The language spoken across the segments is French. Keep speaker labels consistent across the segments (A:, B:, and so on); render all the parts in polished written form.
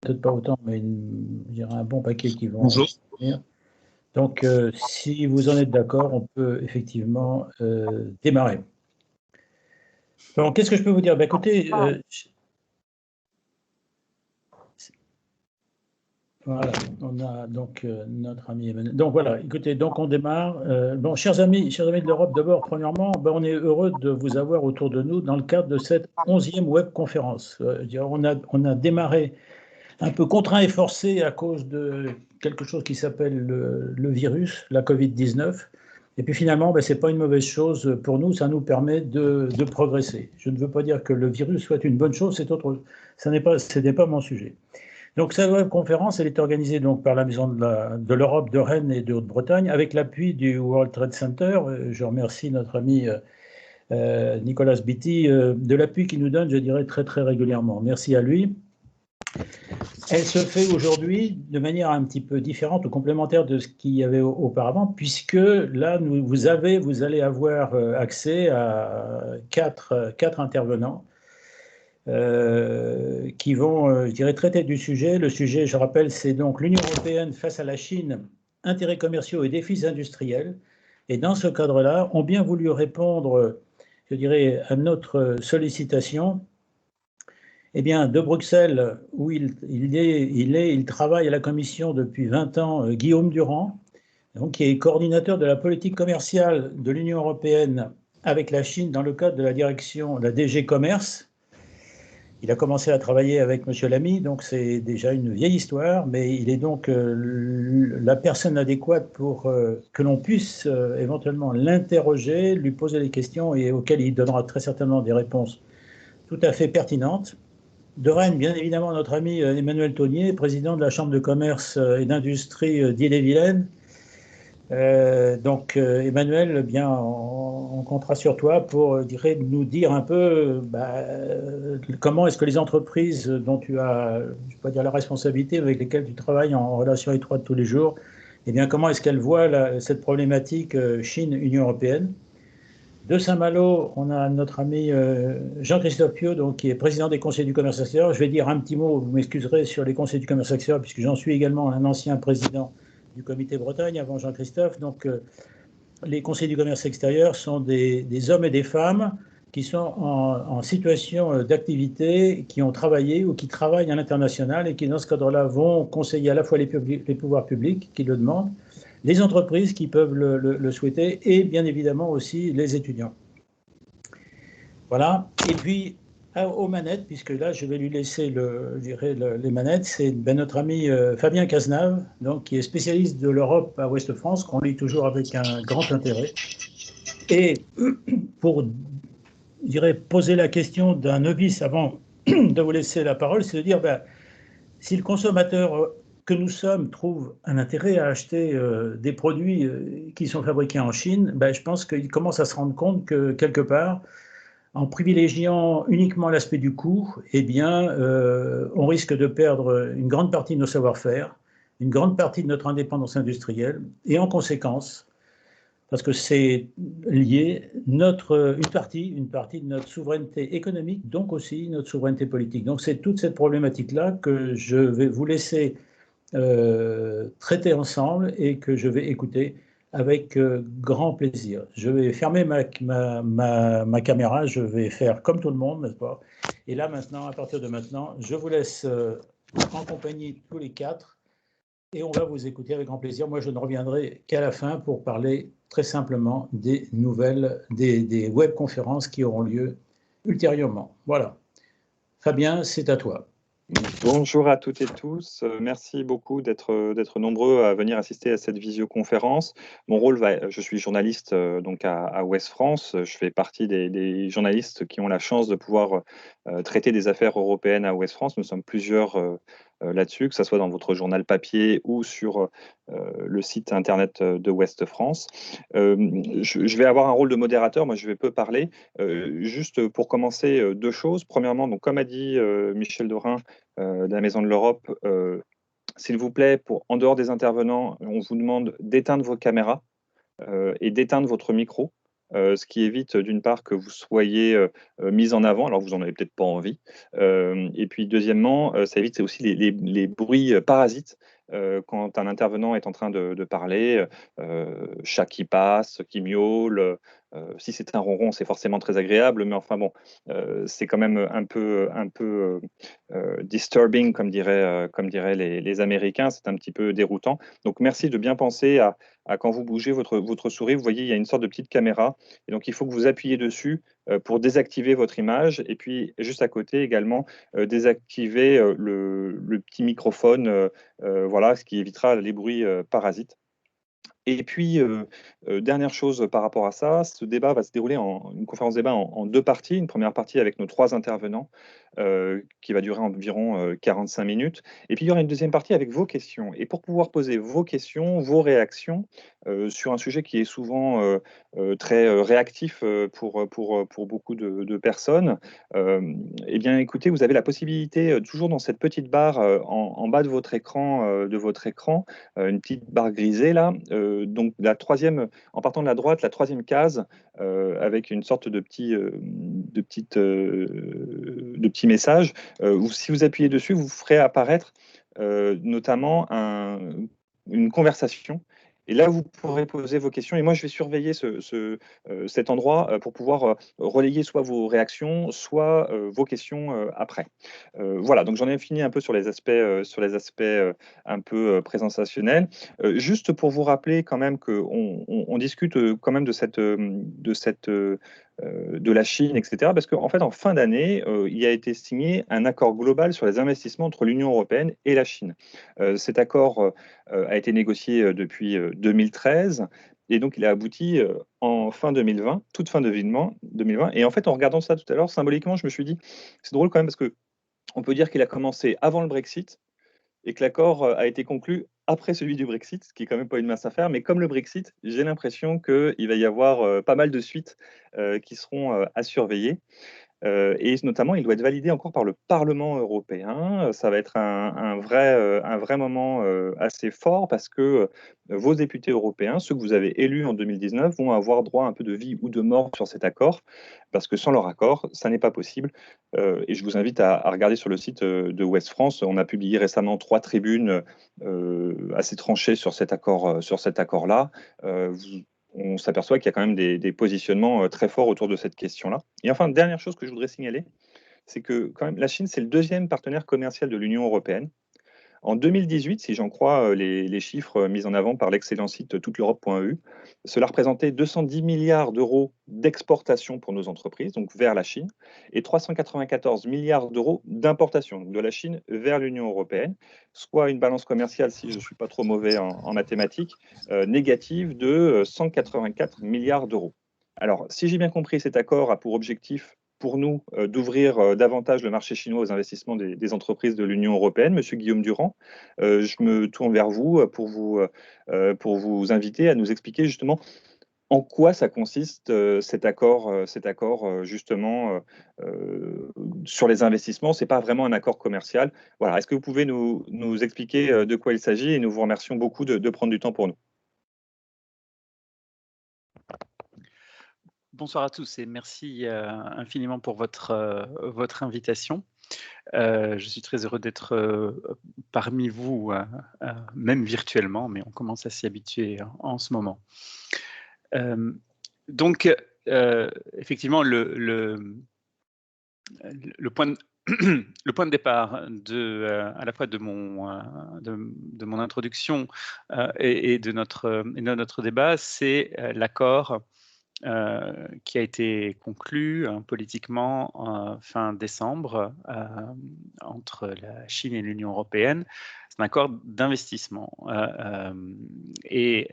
A: peut-être pas autant, mais je dirais un bon paquet qui vont
B: Bonjour.
A: venir. Donc, si vous en êtes d'accord, on peut effectivement démarrer. Bon, qu'est-ce que je peux vous dire? Écoutez, voilà, on a donc notre ami Emmanuel. Donc voilà, écoutez, donc on démarre. Bon, chers amis de l'Europe, d'abord, premièrement, on est heureux de vous avoir autour de nous dans le cadre de cette 11e webconférence. On a démarré un peu contraint et forcé à cause de quelque chose qui s'appelle le virus, la Covid-19. Et puis finalement, ce n'est pas une mauvaise chose pour nous, ça nous permet de progresser. Je ne veux pas dire que le virus soit une bonne chose, ce n'est pas mon sujet. Donc cette webconférence, elle est organisée donc par la Maison de l'Europe de Rennes et de Haute-Bretagne, avec l'appui du World Trade Center. Je remercie notre ami Nicolas Beatty de l'appui qu'il nous donne, je dirais, très très régulièrement. Merci à lui. Elle se fait aujourd'hui de manière un petit peu différente ou complémentaire de ce qu'il y avait auparavant, puisque là, vous allez avoir accès à quatre intervenants qui vont, je dirais, traiter du sujet. Le sujet, je rappelle, c'est donc l'Union européenne face à la Chine, intérêts commerciaux et défis industriels. Et dans ce cadre-là, ont bien voulu répondre, je dirais, à notre sollicitation. Eh bien, de Bruxelles, où il travaille à la Commission depuis 20 ans, Guillaume Durand, donc, qui est coordinateur de la politique commerciale de l'Union européenne avec la Chine dans le cadre de la direction, la DG Commerce. Il a commencé à travailler avec M. Lamy, donc c'est déjà une vieille histoire, mais il est donc la personne adéquate pour que l'on puisse éventuellement l'interroger, lui poser des questions et auxquelles il donnera très certainement des réponses tout à fait pertinentes. De Rennes, bien évidemment, notre ami Emmanuel Taunier, président de la Chambre de commerce et d'industrie d'Ille-et-Vilaine. Emmanuel, bien, on comptera sur toi pour nous dire un peu comment est-ce que les entreprises dont tu as, je ne vais pas dire la responsabilité, avec lesquelles tu travailles en relation étroite tous les jours, eh bien, comment est-ce qu'elles voient cette problématique Chine-Union européenne. De Saint-Malo, on a notre ami Jean-Christophe Piot, donc, qui est président des conseils du commerce extérieur. Je vais dire un petit mot, vous m'excuserez, sur les conseils du commerce extérieur, puisque j'en suis également un ancien président du comité Bretagne avant Jean-Christophe. Donc, les conseils du commerce extérieur sont des hommes et des femmes qui sont en situation d'activité, qui ont travaillé ou qui travaillent à l'international et qui, dans ce cadre-là, vont conseiller à la fois les pouvoirs publics qui le demandent, les entreprises qui peuvent le souhaiter et bien évidemment aussi les étudiants. Voilà. Et puis, aux manettes, puisque là, je vais lui laisser les manettes, c'est notre ami Fabien Cazenave, donc, qui est spécialiste de l'Europe à Ouest-France, qu'on lit toujours avec un grand intérêt. Et pour, je dirais, poser la question d'un novice avant de vous laisser la parole, c'est de dire, si le consommateur que nous sommes trouve un intérêt à acheter des produits qui sont fabriqués en Chine, je pense qu'il commence à se rendre compte que, quelque part, en privilégiant uniquement l'aspect du coût, eh bien, on risque de perdre une grande partie de nos savoir-faire, une grande partie de notre indépendance industrielle, et en conséquence, parce que c'est lié, une partie de notre souveraineté économique, donc aussi notre souveraineté politique. Donc c'est toute cette problématique-là que je vais vous laisser traiter ensemble et que je vais écouter avec grand plaisir. Je vais fermer ma caméra, je vais faire comme tout le monde, n'est-ce pas? Et là maintenant, à partir de maintenant, je vous laisse en compagnie tous les quatre et on va vous écouter avec grand plaisir. Moi, je ne reviendrai qu'à la fin pour parler très simplement des nouvelles, des webconférences qui auront lieu ultérieurement. Voilà. Fabien, c'est à toi.
C: Bonjour à toutes et tous. Merci beaucoup d'être nombreux à venir assister à cette visioconférence. Mon rôle je suis journaliste donc à Ouest France. Je fais partie des journalistes qui ont la chance de pouvoir traiter des affaires européennes à Ouest France. Nous sommes plusieurs là-dessus, que ce soit dans votre journal papier ou sur le site internet de Ouest France. Je vais avoir un rôle de modérateur. Moi, je vais peu parler. Juste pour commencer, deux choses. Premièrement, donc, comme a dit Michel Dorin, de la Maison de l'Europe, s'il vous plaît, en dehors des intervenants, on vous demande d'éteindre vos caméras et d'éteindre votre micro. ce qui évite d'une part que vous soyez mis en avant, alors vous n'en avez peut-être pas envie. Et puis deuxièmement, ça évite aussi les bruits parasites. Quand un intervenant est en train de parler, chat qui passe, qui miaule, si c'est un ronron, c'est forcément très agréable, mais enfin bon, c'est quand même un peu disturbing, comme diraient les Américains, c'est un petit peu déroutant. Donc merci de bien penser à quand vous bougez votre souris, vous voyez, il y a une sorte de petite caméra, et donc il faut que vous appuyez dessus pour désactiver votre image, et puis juste à côté également, désactiver le petit microphone, voilà, ce qui évitera les bruits parasites. Et puis, dernière chose par rapport à ça, ce débat va se dérouler une conférence débat en 2 parties. Une première partie avec nos 3 intervenants, qui va durer environ 45 minutes. Et puis, il y aura une deuxième partie avec vos questions. Et pour pouvoir poser vos questions, vos réactions, sur un sujet qui est souvent très réactif pour beaucoup de personnes, eh bien, écoutez, vous avez la possibilité, toujours dans cette petite barre en bas de votre écran, une petite barre grisée là. Donc la troisième, en partant de la droite, la troisième case, avec une sorte de petit message. Si vous appuyez dessus, vous ferez apparaître notamment une conversation. Et là, vous pourrez poser vos questions. Et moi, je vais surveiller cet endroit pour pouvoir relayer soit vos réactions, soit vos questions après. Voilà, donc j'en ai fini un peu sur les aspects, un peu présentationnels. Juste pour vous rappeler quand même qu'on discute quand même de la Chine, etc. Parce qu'en fait, en fin d'année, il a été signé un accord global sur les investissements entre l'Union européenne et la Chine. Cet accord a été négocié depuis 2013. Et donc, il a abouti en fin 2020, toute fin 2020. Et en fait, en regardant ça tout à l'heure, symboliquement, je me suis dit, c'est drôle quand même parce que on peut dire qu'il a commencé avant le Brexit et que l'accord a été conclu après celui du Brexit, ce qui est quand même pas une mince affaire. Mais comme le Brexit, j'ai l'impression qu'il va y avoir pas mal de suites qui seront à surveiller. Et notamment, il doit être validé encore par le Parlement européen. Ça va être un vrai moment assez fort parce que vos députés européens, ceux que vous avez élus en 2019, vont avoir droit à un peu de vie ou de mort sur cet accord, parce que sans leur accord, ça n'est pas possible. Et je vous invite à regarder sur le site de Ouest France. On a publié récemment 3 tribunes assez tranchées sur cet accord-là. On s'aperçoit qu'il y a quand même des positionnements très forts autour de cette question-là. Et enfin, dernière chose que je voudrais signaler, c'est que quand même la Chine, c'est le deuxième partenaire commercial de l'Union européenne. En 2018, si j'en crois les chiffres mis en avant par l'excellent site touteleurope.eu, cela représentait 210 milliards d'euros d'exportation pour nos entreprises, donc vers la Chine, et 394 milliards d'euros d'importation de la Chine vers l'Union européenne, soit une balance commerciale, si je ne suis pas trop mauvais en mathématiques, négative de 184 milliards d'euros. Alors, si j'ai bien compris, cet accord a pour objectif pour nous d'ouvrir davantage le marché chinois aux investissements des entreprises de l'Union européenne. Monsieur Guillaume Durand, je me tourne vers vous pour vous inviter à nous expliquer justement en quoi ça consiste cet accord justement sur les investissements. Ce n'est pas vraiment un accord commercial. Voilà. Est-ce que vous pouvez nous expliquer de quoi il s'agit, et nous vous remercions beaucoup de prendre du temps pour nous.
B: Bonsoir à tous et merci infiniment pour votre invitation. Je suis très heureux d'être parmi vous, même virtuellement, mais on commence à s'y habituer en ce moment. Donc, effectivement, le point de départ à la fois de mon introduction et de notre débat, c'est l'accord qui a été conclu politiquement fin décembre entre la Chine et l'Union européenne. C'est un accord d'investissement. Et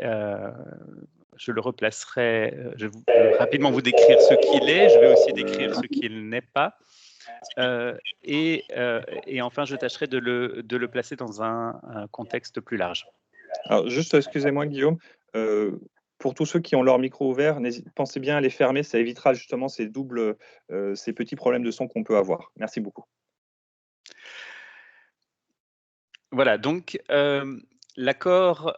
B: je le replacerai, je vais rapidement vous décrire ce qu'il est, je vais aussi décrire ce qu'il n'est pas. Et enfin, je tâcherai de le placer dans un contexte plus large.
C: Alors, juste, excusez-moi, Guillaume, pour tous ceux qui ont leur micro ouvert, pensez bien à les fermer, ça évitera justement ces petits problèmes de son qu'on peut avoir. Merci beaucoup.
B: Voilà, donc L'accord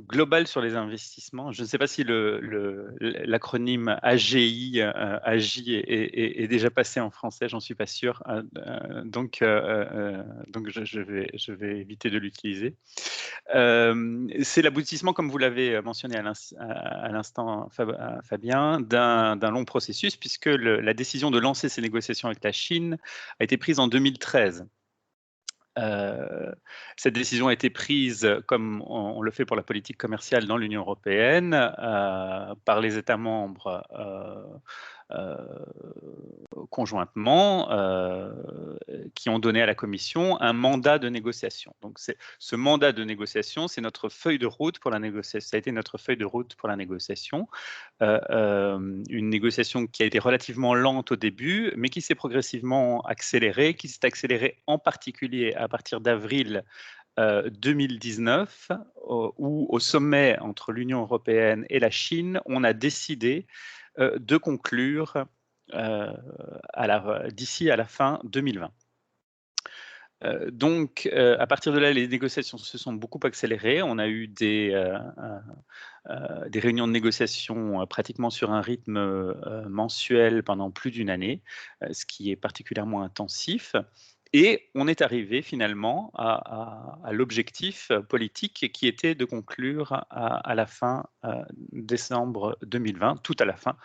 B: global sur les investissements, je ne sais pas si l'acronyme AGI, AGI est déjà passé en français, j'en suis pas sûr, donc je vais éviter de l'utiliser. C'est l'aboutissement, comme vous l'avez mentionné à l'instant, Fabien, d'un long processus, puisque la décision de lancer ces négociations avec la Chine a été prise en 2013. Cette décision a été prise, comme on le fait pour la politique commerciale dans l'Union européenne, par les États membres conjointement, qui ont donné à la Commission un mandat de négociation. Donc, ce mandat de négociation, c'est notre feuille de route pour la négociation. Ça a été notre feuille de route pour la négociation. Une négociation qui a été relativement lente au début, mais qui s'est progressivement accélérée, qui s'est accélérée en particulier à partir d'avril 2019, où au sommet entre l'Union européenne et la Chine, on a décidé de conclure d'ici à la fin 2020. Donc, à partir de là, les négociations se sont beaucoup accélérées. On a eu des réunions de négociation pratiquement sur un rythme mensuel pendant plus d'une année, ce qui est particulièrement intensif. Et on est arrivé finalement à l'objectif politique qui était de conclure à la fin décembre 2020, tout à la fin,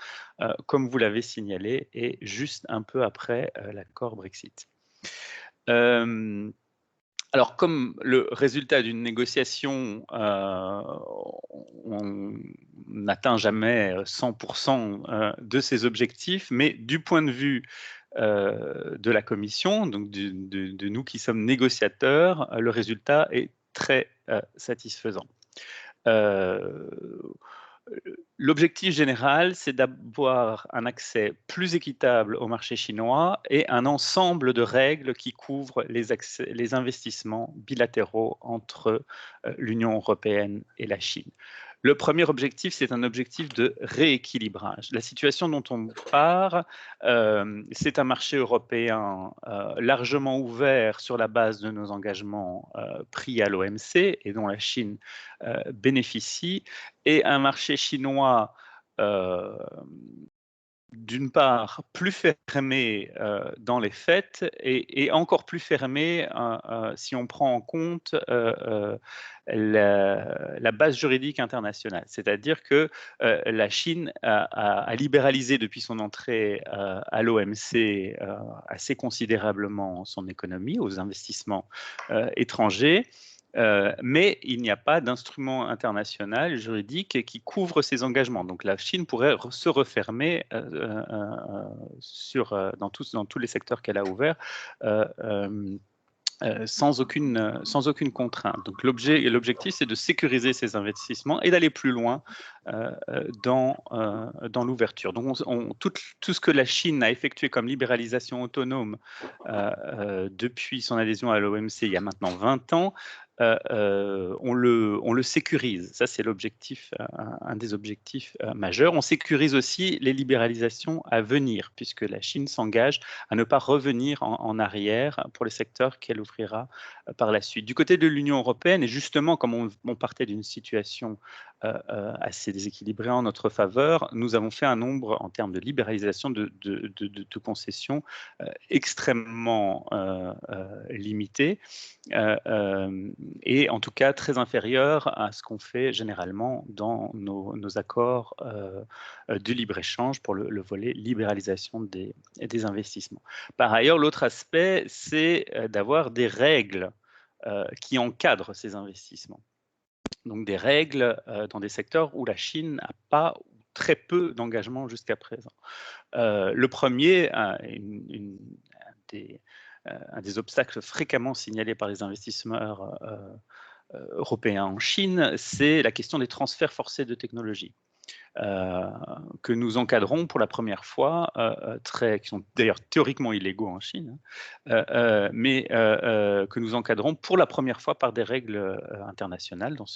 B: comme vous l'avez signalé, et juste un peu après l'accord Brexit. Alors, comme le résultat d'une négociation, on n'atteint jamais 100% de ses objectifs, mais du point de vue de la Commission, donc de nous qui sommes négociateurs, le résultat est très satisfaisant. L'objectif général, c'est d'avoir un accès plus équitable au marché chinois et un ensemble de règles qui couvrent les investissements bilatéraux entre l'Union européenne et la Chine. Le premier objectif, c'est un objectif de rééquilibrage. La situation dont on part, c'est un marché européen largement ouvert sur la base de nos engagements pris à l'OMC et dont la Chine bénéficie, et un marché chinois d'une part plus fermé dans les faits et encore plus fermé si on prend en compte la base juridique internationale. C'est-à-dire que la Chine a libéralisé depuis son entrée à l'OMC assez considérablement son économie aux investissements étrangers. Mais il n'y a pas d'instrument international juridique qui couvre ces engagements. Donc la Chine pourrait se refermer dans tous les secteurs qu'elle a ouverts sans aucune contrainte. Donc l'objectif, c'est de sécuriser ces investissements et d'aller plus loin dans l'ouverture. Donc tout ce que la Chine a effectué comme libéralisation autonome depuis son adhésion à l'OMC il y a maintenant 20 ans, on le sécurise. Ça, c'est l'objectif, un des objectifs majeurs. On sécurise aussi les libéralisations à venir, puisque la Chine s'engage à ne pas revenir en arrière pour les secteurs qu'elle ouvrira par la suite. Du côté de l'Union européenne, et justement, comme on partait d'une situation assez déséquilibrée en notre faveur, nous avons fait un nombre, en termes de libéralisation, de concessions extrêmement limité. Et en tout cas très inférieur à ce qu'on fait généralement dans nos accords de libre-échange pour le volet libéralisation des investissements. Par ailleurs, l'autre aspect, c'est d'avoir des règles qui encadrent ces investissements. Donc des règles dans des secteurs où la Chine n'a pas ou très peu d'engagement jusqu'à présent. Le premier, un des obstacles fréquemment signalés par les investisseurs européens en Chine, c'est la question des transferts forcés de technologie. Que nous encadrons pour la première fois, qui sont d'ailleurs théoriquement illégaux en Chine, mais que nous encadrons pour la première fois par des règles internationales dans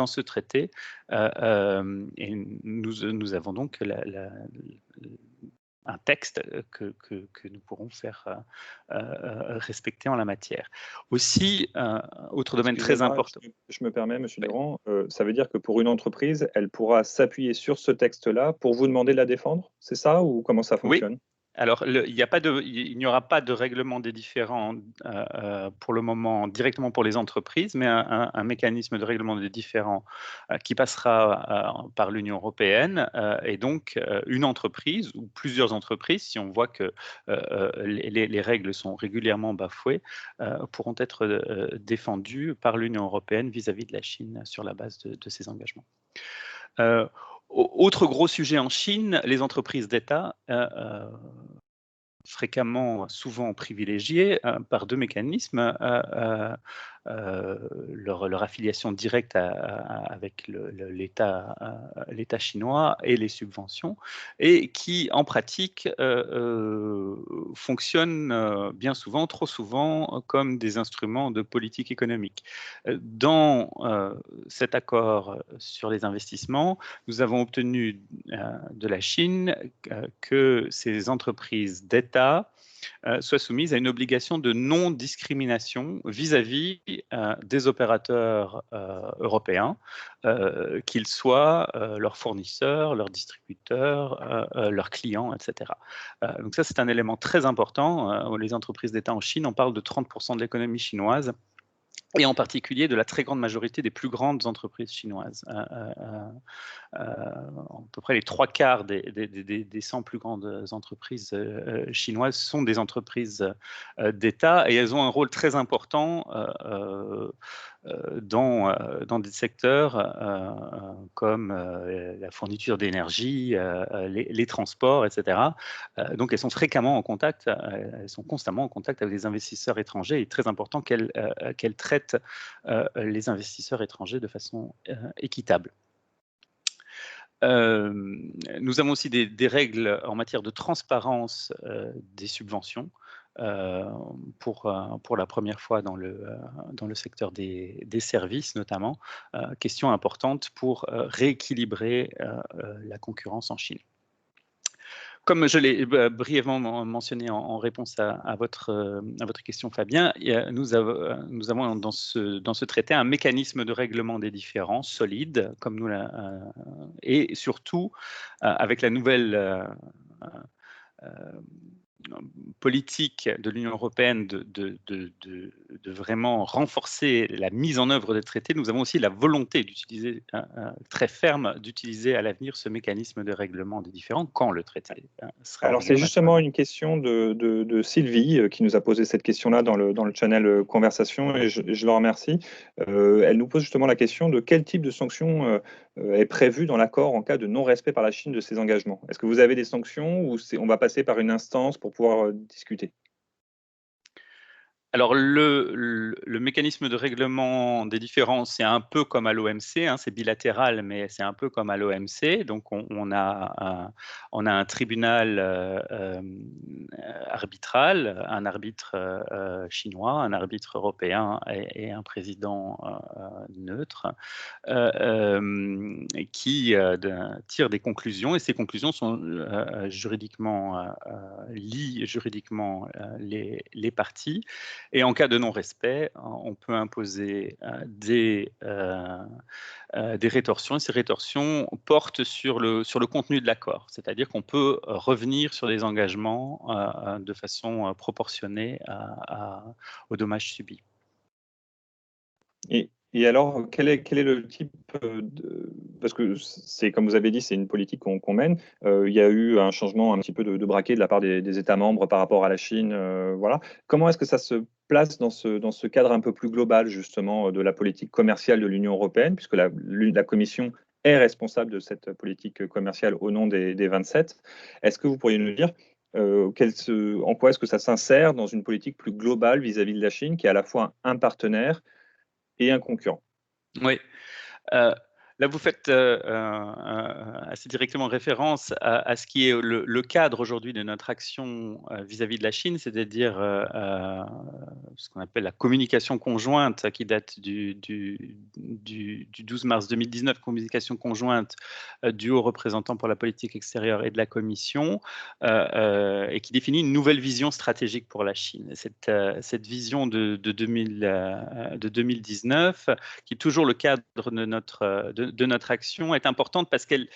B: ce traité. Et nous avons donc un texte que nous pourrons faire respecter en la matière. Aussi, autre domaine très important.
C: Je me permets, Monsieur Durand, ça veut dire que pour une entreprise, elle pourra s'appuyer sur ce texte-là pour vous demander de la défendre, c'est ça, ou comment ça fonctionne?
B: Oui. Alors, il n'y aura pas de règlement des différends pour le moment directement pour les entreprises, mais un mécanisme de règlement des différends qui passera par l'Union européenne. Et donc, une entreprise ou plusieurs entreprises, si on voit que les règles sont régulièrement bafouées, pourront être défendues par l'Union européenne vis-à-vis de la Chine sur la base de ces engagements. Autre gros sujet en Chine, les entreprises d'État, fréquemment, souvent privilégiées par deux mécanismes, leur affiliation directe avec l'État chinois et les subventions, et qui, en pratique, fonctionnent bien souvent, trop souvent, comme des instruments de politique économique. Dans cet accord sur les investissements, nous avons obtenu de la Chine que ces entreprises d'État soient soumises à une obligation de non-discrimination vis-à-vis des opérateurs européens, qu'ils soient leurs fournisseurs, leurs distributeurs, leurs clients, etc. Donc ça, c'est un élément très important. Les entreprises d'État en Chine, on parle de 30% de l'économie chinoise, et en particulier de la très grande majorité des plus grandes entreprises chinoises. À peu près les 3/4 des 100 plus grandes entreprises chinoises sont des entreprises d'État, et elles ont un rôle très important dans des secteurs comme la fourniture d'énergie, les transports, etc. Donc elles sont fréquemment en contact, elles sont constamment en contact avec des investisseurs étrangers. Il est très important qu'elles traitent les investisseurs étrangers de façon équitable. Nous avons aussi des règles en matière de transparence des subventions pour la première fois dans le secteur des services notamment, question importante pour rééquilibrer la concurrence en Chine. Comme je l'ai brièvement mentionné en réponse à votre question, Fabien, nous avons dans ce traité un mécanisme de règlement des différends solide, comme et surtout avec la nouvelle politique de l'Union européenne de vraiment renforcer la mise en œuvre des traités, nous avons aussi la volonté d'utiliser très ferme d'utiliser à l'avenir ce mécanisme de règlement des différends quand le traité sera.
C: Alors c'est justement une question de Sylvie qui nous a posé cette question-là dans le channel Conversation, et je la remercie. Elle nous pose justement la question de quel type de sanction est prévu dans l'accord en cas de non-respect par la Chine de ses engagements. Est-ce que vous avez des sanctions, ou on va passer par une instance pour pouvoir discuter?
B: Alors, le mécanisme de règlement des différends, c'est un peu comme à l'OMC, hein, c'est bilatéral, mais c'est un peu comme à l'OMC. Donc, on a un tribunal arbitral, un arbitre chinois, un arbitre européen et un président neutre qui tire des conclusions, et ces conclusions sont lient juridiquement les parties. Et en cas de non-respect, on peut imposer des rétorsions. Et ces rétorsions portent sur le contenu de l'accord, c'est-à-dire qu'on peut revenir sur des engagements de façon proportionnée aux dommages subis.
C: Et alors, quel est le type parce que c'est, comme vous avez dit, c'est une politique qu'on mène. Il y a eu un changement un petit peu de braquet de la part des États membres par rapport à la Chine. Voilà. Comment est-ce que ça se place dans ce cadre un peu plus global, justement, de la politique commerciale de l'Union européenne, puisque la Commission est responsable de cette politique commerciale au nom des 27. Est-ce que vous pourriez nous dire en quoi est-ce que ça s'insère dans une politique plus globale vis-à-vis de la Chine, qui est à la fois un partenaire et un concurrent?
B: Oui. Là, vous faites assez directement référence à ce qui est le cadre aujourd'hui de notre action vis-à-vis de la Chine, c'est-à-dire ce qu'on appelle la communication conjointe qui date du 12 mars 2019, communication conjointe du haut représentant pour la politique extérieure et de la Commission, et qui définit une nouvelle vision stratégique pour la Chine. Cette vision de 2019, qui est toujours le cadre de notre action, est importante parce qu'elle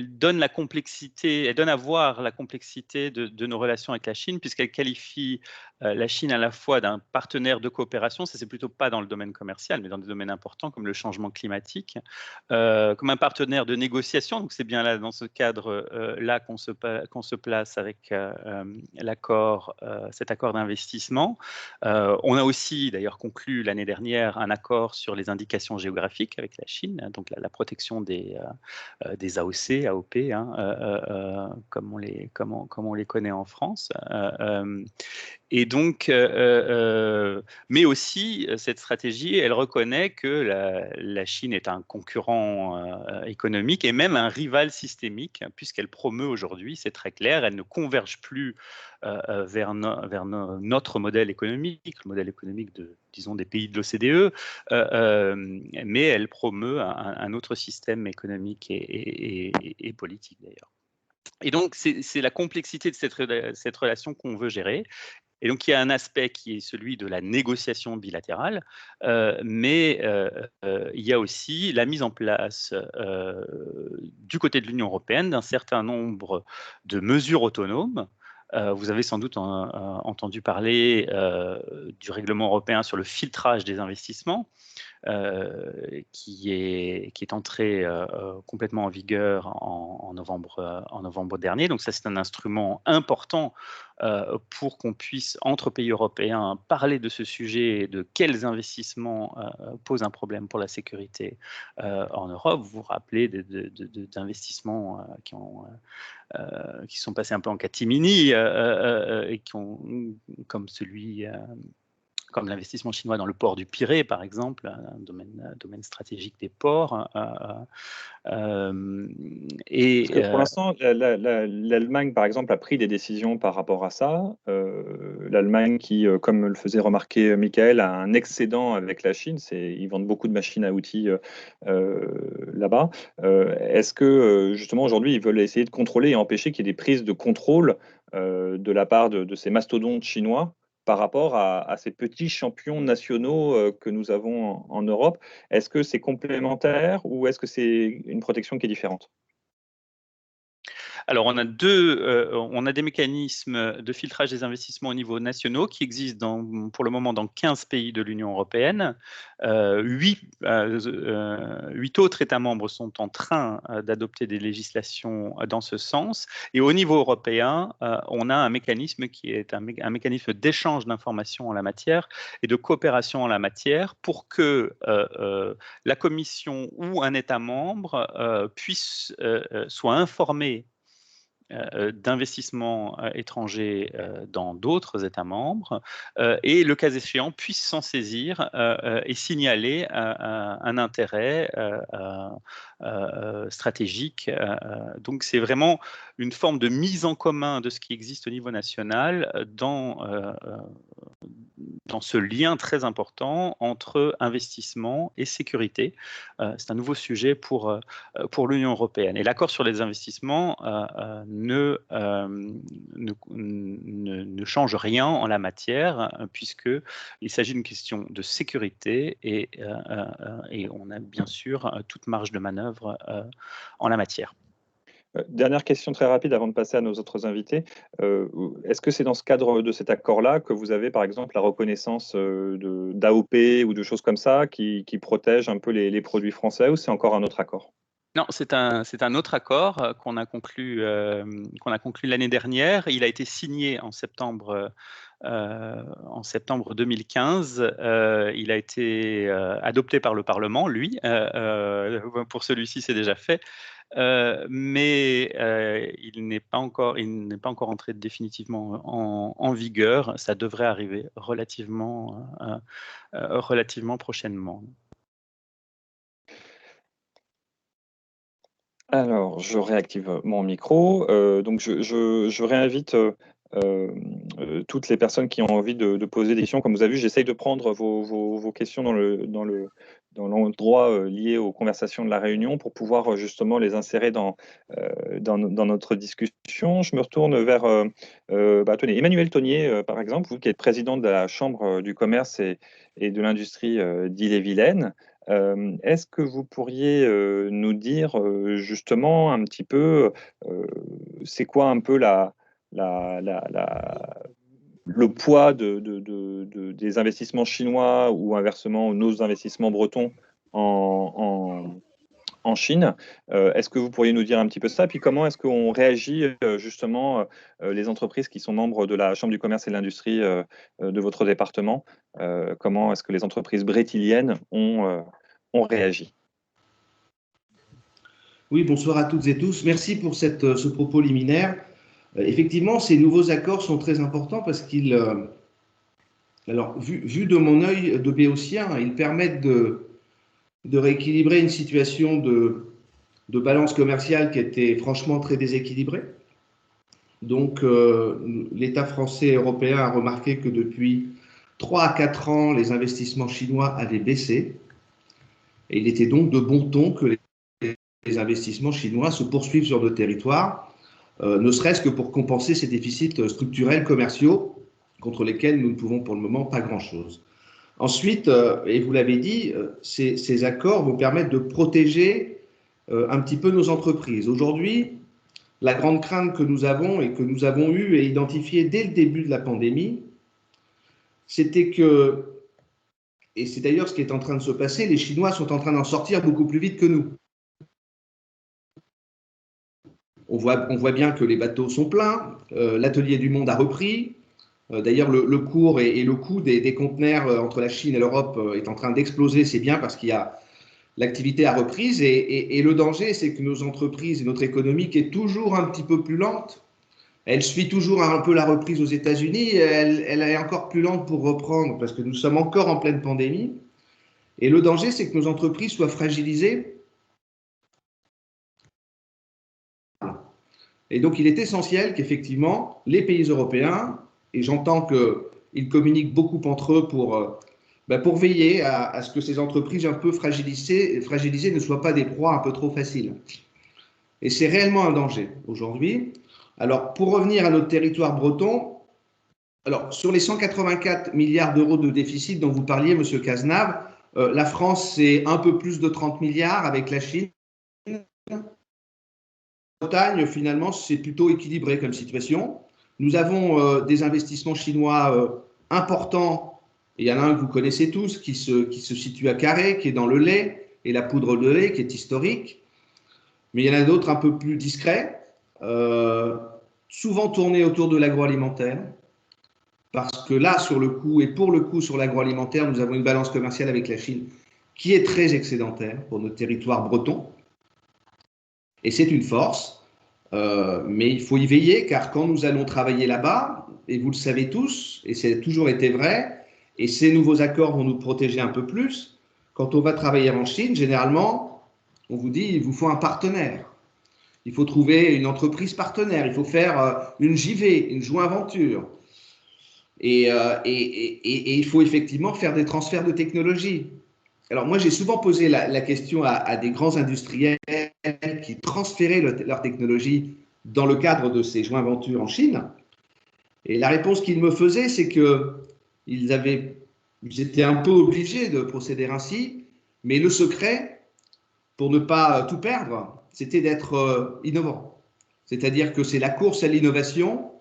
B: donne la complexité, elle donne à voir la complexité de nos relations avec la Chine, puisqu'elle qualifie la Chine à la fois d'un partenaire de coopération, ça c'est plutôt pas dans le domaine commercial, mais dans des domaines importants comme le changement climatique, comme un partenaire de négociation. Donc c'est bien là, dans ce cadre-là, qu'on se place avec cet accord d'investissement. On a aussi d'ailleurs conclu l'année dernière un accord sur les indications géographiques avec la Chine, donc la protection des AOC, AOP, hein, comme on les connaît en France. Et donc, mais aussi, cette stratégie, elle reconnaît que la Chine est un concurrent économique et même un rival systémique, puisqu'elle promeut aujourd'hui, c'est très clair, elle ne converge plus vers notre modèle économique, le modèle économique disons, des pays de l'OCDE, mais elle promeut un autre système économique et politique d'ailleurs. Et donc, c'est la complexité de cette relation qu'on veut gérer. Et donc, il y a un aspect qui est celui de la négociation bilatérale, mais il y a aussi la mise en place du côté de l'Union européenne d'un certain nombre de mesures autonomes. Vous avez sans doute entendu parler du règlement européen sur le filtrage des investissements, qui est entré complètement en vigueur en novembre dernier. Donc ça, c'est un instrument important pour qu'on puisse, entre pays européens, parler de ce sujet et de quels investissements posent un problème pour la sécurité en Europe. Vous vous rappelez d'investissements qui sont passés un peu en catimini et comme comme l'investissement chinois dans le port du Pirée, par exemple, un domaine stratégique des ports.
C: Parce que pour l'instant, l'Allemagne, par exemple, a pris des décisions par rapport à ça. L'Allemagne qui, comme le faisait remarquer Michael, a un excédent avec la Chine. Ils vendent beaucoup de machines à outils là-bas. Est-ce que, justement, aujourd'hui, ils veulent essayer de contrôler et empêcher qu'il y ait des prises de contrôle de la part de ces mastodontes chinois par rapport à ces petits champions nationaux que nous avons en Europe? Est-ce que c'est complémentaire ou est-ce que c'est une protection qui est différente?
B: Alors, on a des mécanismes de filtrage des investissements au niveau national qui existent pour le moment dans 15 pays de l'Union européenne. 8 autres États membres sont en train d'adopter des législations dans ce sens. Et au niveau européen, on a un mécanisme qui est un mécanisme d'échange d'informations en la matière et de coopération en la matière pour que la Commission ou un État membre soit informé d'investissements étrangers dans d'autres États membres et, le cas échéant, puisse s'en saisir et signaler un intérêt stratégique. Donc, c'est vraiment une forme de mise en commun de ce qui existe au niveau national dans ce lien très important entre investissement et sécurité. C'est un nouveau sujet pour l'Union européenne. Et l'accord sur les investissements ne change rien en la matière, puisqu'il s'agit d'une question de sécurité et on a bien sûr toute marge de manœuvre en la matière.
C: Dernière question très rapide avant de passer à nos autres invités. Est-ce que c'est dans ce cadre de cet accord-là que vous avez, par exemple, la reconnaissance d'AOP ou de choses comme ça qui protègent un peu les produits français, ou c'est encore un autre accord?
B: Non, c'est un autre accord qu'on a conclu l'année dernière. Il a été signé en septembre 2015. Il a été adopté par le Parlement, lui. Pour celui-ci, c'est déjà fait. Mais il n'est pas encore entré définitivement en vigueur. Ça devrait arriver relativement prochainement.
C: Alors, je réactive mon micro. Donc, je réinvite toutes les personnes qui ont envie de poser des questions. Comme vous avez vu, j'essaye de prendre vos questions dans l'endroit lié aux conversations de la réunion pour pouvoir justement les insérer dans notre discussion. Je me retourne vers tenez, Emmanuel Tonnier, par exemple, vous qui êtes président de la Chambre du commerce et de l'industrie d'Ille-et-Vilaine. Est-ce que vous pourriez nous dire justement un petit peu, c'est quoi un peu le poids des investissements chinois ou inversement nos investissements bretons en Chine? Est-ce que vous pourriez nous dire un petit peu ça? Puis comment est-ce qu'on réagit justement les entreprises qui sont membres de la Chambre du commerce et de l'industrie de votre département? Comment est-ce que les entreprises brétiliennes ont réagi?
D: Oui, bonsoir à toutes et tous. Merci pour ce propos liminaire. Effectivement, ces nouveaux accords sont très importants parce qu'ils, alors, vu de mon œil de béotien, ils permettent de rééquilibrer une situation de balance commerciale qui était franchement très déséquilibrée. Donc, l'État français et européen a remarqué que depuis 3 à 4 ans, les investissements chinois avaient baissé. Et il était donc de bon ton que les investissements chinois se poursuivent sur nos territoires, ne serait-ce que pour compenser ces déficits structurels commerciaux contre lesquels nous ne pouvons pour le moment pas grand-chose. Ensuite, et vous l'avez dit, ces accords vont permettre de protéger un petit peu nos entreprises. Aujourd'hui, la grande crainte que nous avons et que nous avons eue et identifiée dès le début de la pandémie, c'était que, et c'est d'ailleurs ce qui est en train de se passer, les Chinois sont en train d'en sortir beaucoup plus vite que nous. On voit bien que les bateaux sont pleins, l'atelier du monde a repris. D'ailleurs, le cours et le coût des conteneurs entre la Chine et l'Europe est en train d'exploser. C'est bien parce qu'il y a l'activité a reprise et le danger, c'est que nos entreprises et notre économie qui est toujours un petit peu plus lente, elle suit toujours un peu la reprise aux États-Unis, elle est encore plus lente pour reprendre parce que nous sommes encore en pleine pandémie. Et le danger, c'est que nos entreprises soient fragilisées. Et donc, il est essentiel qu'effectivement, les pays européens, et j'entends qu'ils communiquent beaucoup entre eux pour veiller à ce que ces entreprises un peu fragilisées ne soient pas des proies un peu trop faciles. Et c'est réellement un danger aujourd'hui. Alors, pour revenir à notre territoire breton, alors, sur les 184 milliards d'euros de déficit dont vous parliez, Monsieur Cazenave, la France, c'est un peu plus de 30 milliards avec la Chine. Bretagne, finalement, c'est plutôt équilibré comme situation. Nous avons des investissements chinois importants. Il y en a un que vous connaissez tous qui se situe à Carré, qui est dans le lait et la poudre de lait, qui est historique. Mais il y en a d'autres un peu plus discrets, souvent tournés autour de l'agroalimentaire. Parce que là, sur le coup, et pour le coup, sur l'agroalimentaire, nous avons une balance commerciale avec la Chine qui est très excédentaire pour notre territoire breton. Et c'est une force, mais il faut y veiller, car quand nous allons travailler là-bas, et vous le savez tous, et c'est toujours été vrai, et ces nouveaux accords vont nous protéger un peu plus, quand on va travailler en Chine, généralement, on vous dit, il vous faut un partenaire. Il faut trouver une entreprise partenaire, il faut faire une JV, une joint venture. Et il faut effectivement faire des transferts de technologie. Alors moi, j'ai souvent posé la question à des grands industriels qui transféraient leur technologie dans le cadre de ces joint ventures en Chine. Et la réponse qu'ils me faisaient, c'est qu'ils étaient un peu obligés de procéder ainsi, mais le secret, pour ne pas tout perdre, c'était d'être innovant. C'est-à-dire que c'est la course à l'innovation.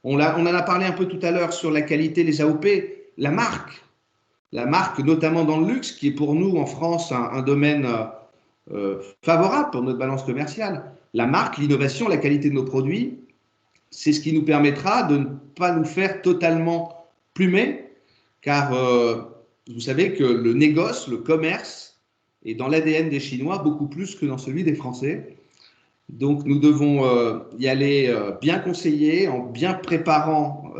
D: On en a parlé un peu tout à l'heure sur la qualité des AOP, la marque notamment dans le luxe, qui est pour nous en France un domaine favorable pour notre balance commerciale. La marque, l'innovation, la qualité de nos produits, c'est ce qui nous permettra de ne pas nous faire totalement plumer, car vous savez que le négoce, le commerce, est dans l'ADN des Chinois beaucoup plus que dans celui des Français. Donc nous devons y aller bien conseillés, en bien préparant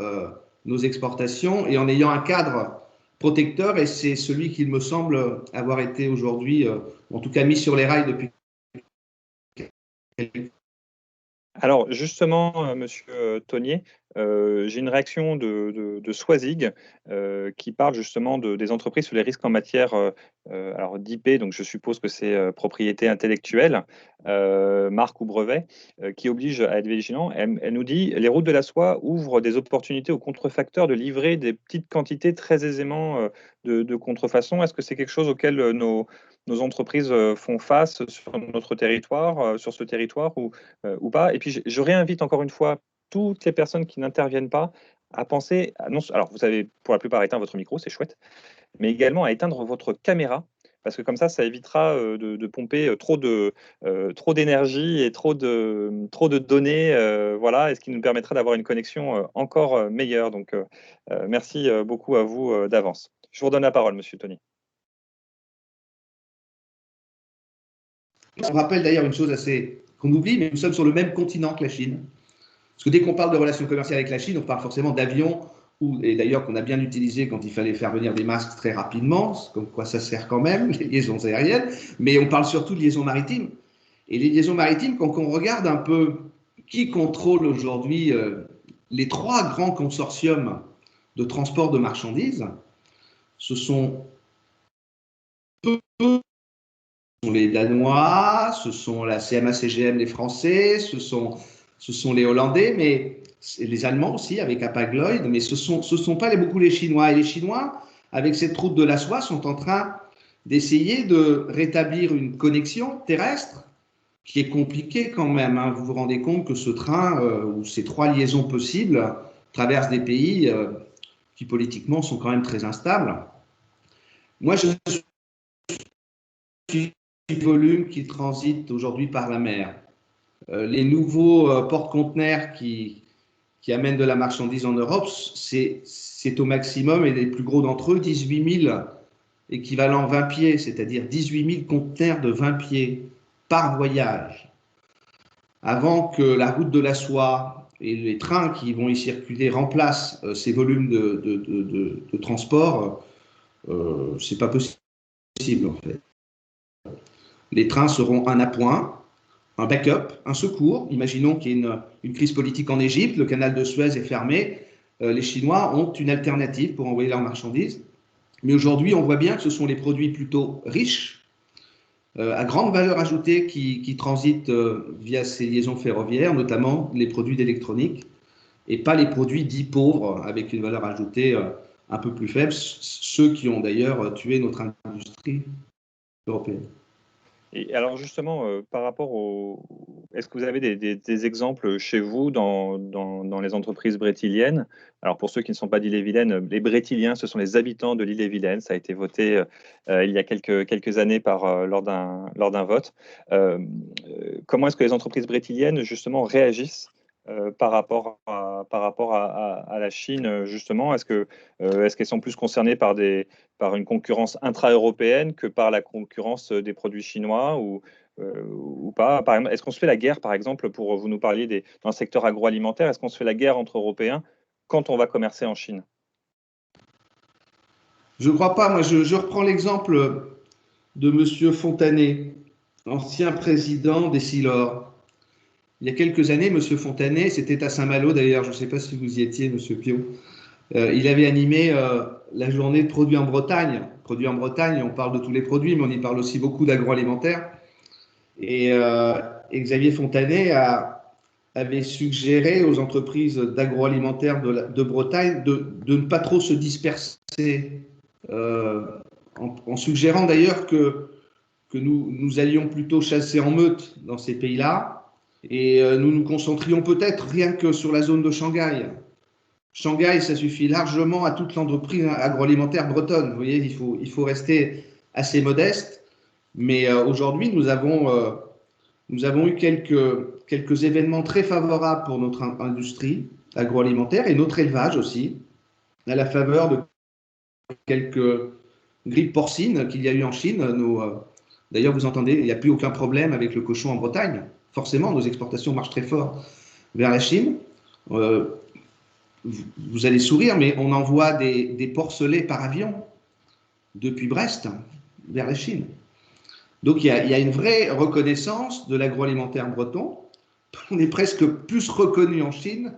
D: nos exportations et en ayant un cadre protecteur, et c'est celui qu'il me semble avoir été aujourd'hui, en tout cas mis sur les rails depuis
C: Alors justement, Monsieur Tonnier, j'ai une réaction de Swazig qui parle justement des entreprises sur les risques en matière alors d'IP, donc je suppose que c'est propriété intellectuelle, marque ou brevet, qui oblige à être vigilant. Elle nous dit les routes de la soie ouvrent des opportunités aux contrefacteurs de livrer des petites quantités très aisément de contrefaçon. Est-ce que c'est quelque chose auquel nos entreprises font face sur notre territoire, sur ce territoire ou pas. Et puis, je réinvite encore une fois toutes les personnes qui n'interviennent pas à penser, non, alors vous avez pour la plupart éteint votre micro, c'est chouette, mais également à éteindre votre caméra, parce que comme ça évitera de pomper trop d'énergie et trop de données, voilà, et ce qui nous permettra d'avoir une connexion encore meilleure. Donc, merci beaucoup à vous d'avance. Je vous redonne la parole, Monsieur Tony.
D: On rappelle d'ailleurs une chose qu'on oublie, mais nous sommes sur le même continent que la Chine. Parce que dès qu'on parle de relations commerciales avec la Chine, on parle forcément d'avions, et d'ailleurs qu'on a bien utilisé quand il fallait faire venir des masques très rapidement, comme quoi ça sert quand même, les liaisons aériennes, mais on parle surtout de liaisons maritimes. Et les liaisons maritimes, quand on regarde un peu qui contrôle aujourd'hui les 3 grands consortiums de transport de marchandises, ce sont les Danois, ce sont la CMA-CGM, les Français, ce sont les Hollandais, mais les Allemands aussi, avec Hapag-Lloyd, mais ce sont pas beaucoup les Chinois. Et les Chinois, avec cette route de la soie, sont en train d'essayer de rétablir une connexion terrestre qui est compliquée quand même. Hein. Vous vous rendez compte que ce train, ou ces 3 liaisons possibles, traversent des pays qui politiquement sont quand même très instables. Moi, je suis volume qui transite aujourd'hui par la mer. Les nouveaux porte-conteneurs qui amènent de la marchandise en Europe, c'est au maximum, et les plus gros d'entre eux, 18 000 équivalents 20 pieds, c'est-à-dire 18 000 conteneurs de 20 pieds par voyage. Avant que la route de la soie et les trains qui vont y circuler remplacent ces volumes de transport, c'est pas possible en fait. Les trains seront un appoint, un backup, un secours. Imaginons qu'il y ait une crise politique en Égypte, le canal de Suez est fermé, les Chinois ont une alternative pour envoyer leurs marchandises. Mais aujourd'hui, on voit bien que ce sont les produits plutôt riches, à grande valeur ajoutée, qui transitent via ces liaisons ferroviaires, notamment les produits d'électronique, et pas les produits dits pauvres, avec une valeur ajoutée un peu plus faible, ceux qui ont d'ailleurs tué notre industrie européenne.
C: Et alors justement, par rapport est-ce que vous avez des exemples chez vous dans les entreprises brétiliennes? Alors pour ceux qui ne sont pas d'Ille-et-Vilaine, les Brétiliens, ce sont les habitants de l'Ille-et-Vilaine. Ça a été voté il y a quelques années lors d'un vote. Comment est-ce que les entreprises brétiliennes justement réagissent par rapport à la Chine, justement? Est-ce qu'elles sont plus concernées par une concurrence intra-européenne que par la concurrence des produits chinois ou pas? Par exemple, est-ce qu'on se fait la guerre, par exemple, vous nous parliez dans le secteur agroalimentaire, est-ce qu'on se fait la guerre entre Européens quand on va commercer en Chine?
D: Je ne crois pas. Moi, je reprends l'exemple de M. Fontanet, ancien président des Silor. Il y a quelques années, M. Fontanet, c'était à Saint-Malo d'ailleurs, je ne sais pas si vous y étiez, M. Pion, il avait animé la journée de produits en Bretagne. Produits en Bretagne, on parle de tous les produits, mais on y parle aussi beaucoup d'agroalimentaire. Et Xavier Fontanet avait suggéré aux entreprises d'agroalimentaire de Bretagne de ne pas trop se disperser, en suggérant d'ailleurs que nous allions plutôt chasser en meute dans ces pays-là, et nous nous concentrions peut-être rien que sur la zone de Shanghai. Shanghai, ça suffit largement à toute l'entreprise agroalimentaire bretonne. Vous voyez, il faut rester assez modeste. Mais aujourd'hui, nous avons eu quelques événements très favorables pour notre industrie agroalimentaire et notre élevage aussi, à la faveur de quelques grippes porcines qu'il y a eu en Chine. D'ailleurs, vous entendez, il n'y a plus aucun problème avec le cochon en Bretagne. Forcément, nos exportations marchent très fort vers la Chine. Vous allez sourire, mais on envoie des porcelets par avion depuis Brest vers la Chine. Donc il y a une vraie reconnaissance de l'agroalimentaire breton. On est presque plus reconnu en Chine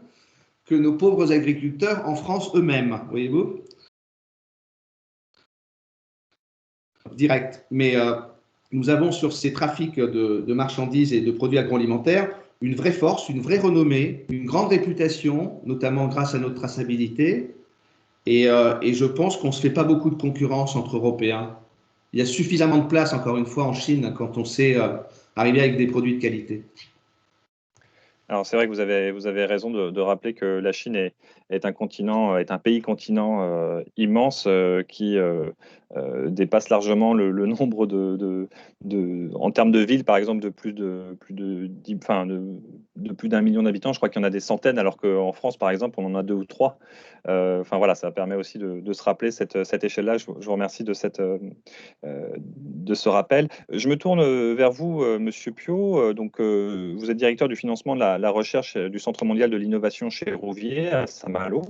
D: que nos pauvres agriculteurs en France eux-mêmes, voyez-vous? Direct. Mais nous avons sur ces trafics de marchandises et de produits agroalimentaires une vraie force, une vraie renommée, une grande réputation, notamment grâce à notre traçabilité. Et je pense qu'on ne se fait pas beaucoup de concurrence entre Européens. Il y a suffisamment de place, encore une fois, en Chine quand on sait arriver avec des produits de qualité.
C: Alors c'est vrai que vous avez raison de rappeler que la Chine est un continent, est un pays continent immense qui dépasse largement le nombre en termes de villes, par exemple, de plus d'un million d'habitants. Je crois qu'il y en a des centaines, alors qu'en France, par exemple, on en a 2 ou 3. Enfin voilà, ça permet aussi de se rappeler cette échelle-là. Je vous remercie de ce rappel. Je me tourne vers vous, Monsieur Piot. Donc, vous êtes directeur du financement de la recherche du Centre mondial de l'innovation chez Rouvier à Saint-Malo.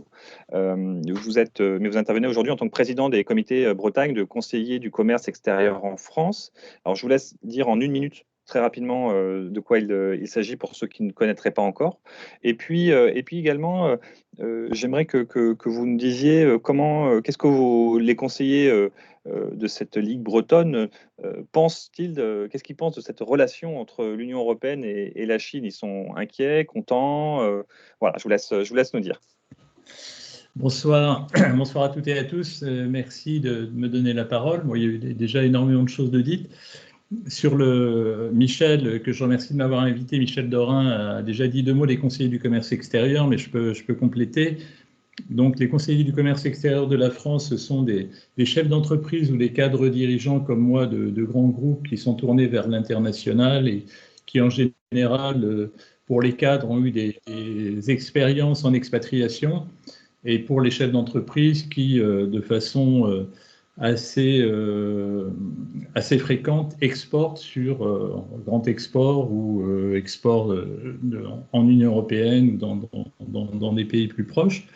C: Mais vous intervenez aujourd'hui en tant que président des comités Bretagne de conseillers du commerce extérieur en France. Alors, je vous laisse dire en 1 minute très rapidement de quoi il s'agit pour ceux qui ne connaîtraient pas encore. Et puis également, j'aimerais que vous nous disiez qu'est-ce que les conseillers de cette Ligue bretonne pensent-ils, qu'est-ce qu'ils pensent de cette relation entre l'Union européenne et la Chine? Ils sont inquiets, contents? Voilà, je vous laisse nous dire.
A: Bonsoir, bonsoir à toutes et à tous. Merci de me donner la parole. Bon, il y a eu déjà énormément de choses de dites. Sur Michel, que je remercie de m'avoir invité, Michel Dorin a déjà dit 2 mots des conseillers du commerce extérieur, mais je peux compléter. Donc, les conseillers du commerce extérieur de la France, ce sont des chefs d'entreprise ou des cadres dirigeants comme moi de grands groupes qui sont tournés vers l'international et qui, en général, pour les cadres, ont eu des expériences en expatriation, et pour les chefs d'entreprise qui, de façon assez fréquente, exportent sur grand export ou export en Union européenne ou dans des pays plus proches.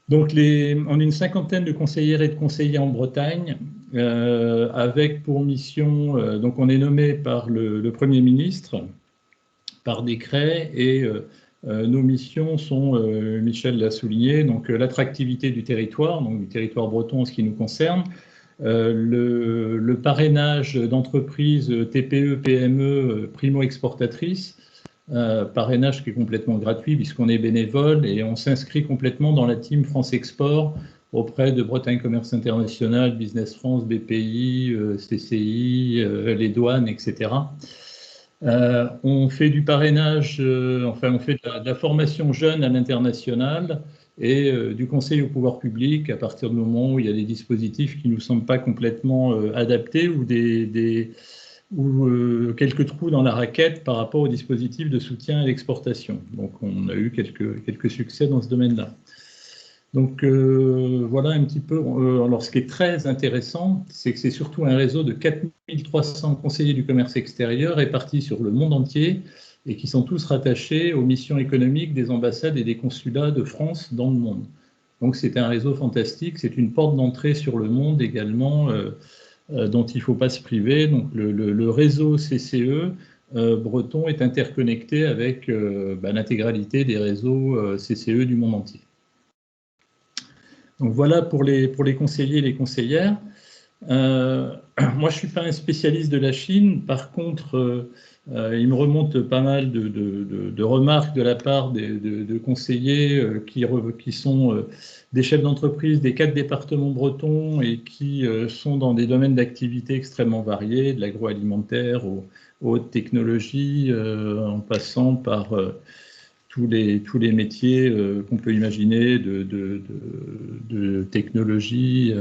A: Donc, on a une 50aine de conseillères et de conseillers en Bretagne, avec pour mission, donc on est nommé par le Premier ministre, par décret, et nos missions sont, Michel l'a souligné, donc l'attractivité du territoire breton en ce qui nous concerne, le parrainage d'entreprises TPE, PME, primo-exportatrices, parrainage qui est complètement gratuit puisqu'on est bénévole et on s'inscrit complètement dans la team France Export auprès de Bretagne Commerce International, Business France, BPI, CCI, les douanes, etc. On fait du parrainage, on fait de la formation jeune à l'international et du conseil au pouvoir public à partir du moment où il y a des dispositifs qui ne nous semblent pas complètement adaptés ou quelques trous dans la raquette par rapport aux dispositifs de soutien à l'exportation. Donc on a eu quelques succès dans ce domaine-là. Donc voilà un petit peu. Alors ce qui est très intéressant, c'est que c'est surtout un réseau de 4300 conseillers du commerce extérieur répartis sur le monde entier et qui sont tous rattachés aux missions économiques des ambassades et des consulats de France dans le monde. Donc c'est un réseau fantastique, c'est une porte d'entrée sur le monde également dont il ne faut pas se priver. Donc le réseau CCE breton est interconnecté avec l'intégralité des réseaux CCE du monde entier. Donc voilà pour les conseillers et les conseillères. Moi, je ne suis pas un spécialiste de la Chine. Par contre, il me remonte pas mal de remarques de la part de conseillers qui sont des chefs d'entreprise des 4 départements bretons et qui sont dans des domaines d'activité extrêmement variés, de l'agroalimentaire aux hautes technologies, en passant par tous les métiers qu'on peut imaginer de technologie,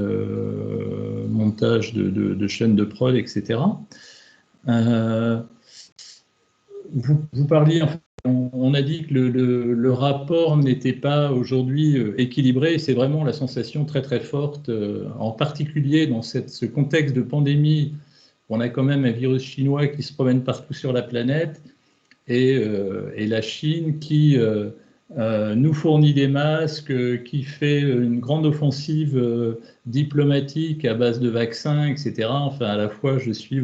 A: montage de chaînes de prod, etc. Vous parliez, on a dit que le rapport n'était pas aujourd'hui équilibré, et c'est vraiment la sensation très très forte, en particulier dans ce contexte de pandémie. On a quand même un virus chinois qui se promène partout sur la planète, et la Chine qui
E: nous fournit des masques, qui fait une grande offensive diplomatique à base de vaccins, etc. Enfin, à la fois, je suis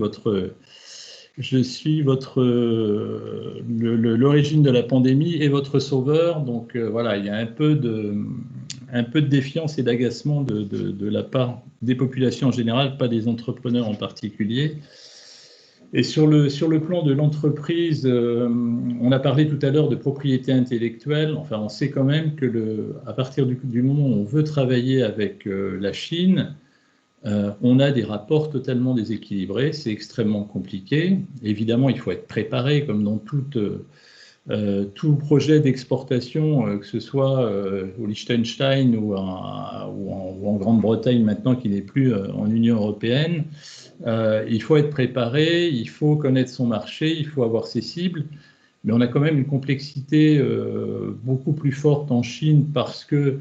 E: l'origine de la pandémie et votre sauveur. Donc voilà, il y a un peu de défiance et d'agacement de la part des populations en général, pas des entrepreneurs en particulier. Et sur le plan de l'entreprise, on a parlé tout à l'heure de propriété intellectuelle. Enfin, on sait quand même que à partir du moment où on veut travailler avec la Chine, on a des rapports totalement déséquilibrés. C'est extrêmement compliqué. Évidemment, il faut être préparé, comme dans tout projet d'exportation, que ce soit au Liechtenstein ou en Grande-Bretagne maintenant, qui n'est plus en Union européenne. Il faut être préparé, il faut connaître son marché, il faut avoir ses cibles, mais on a quand même une complexité beaucoup plus forte en Chine parce que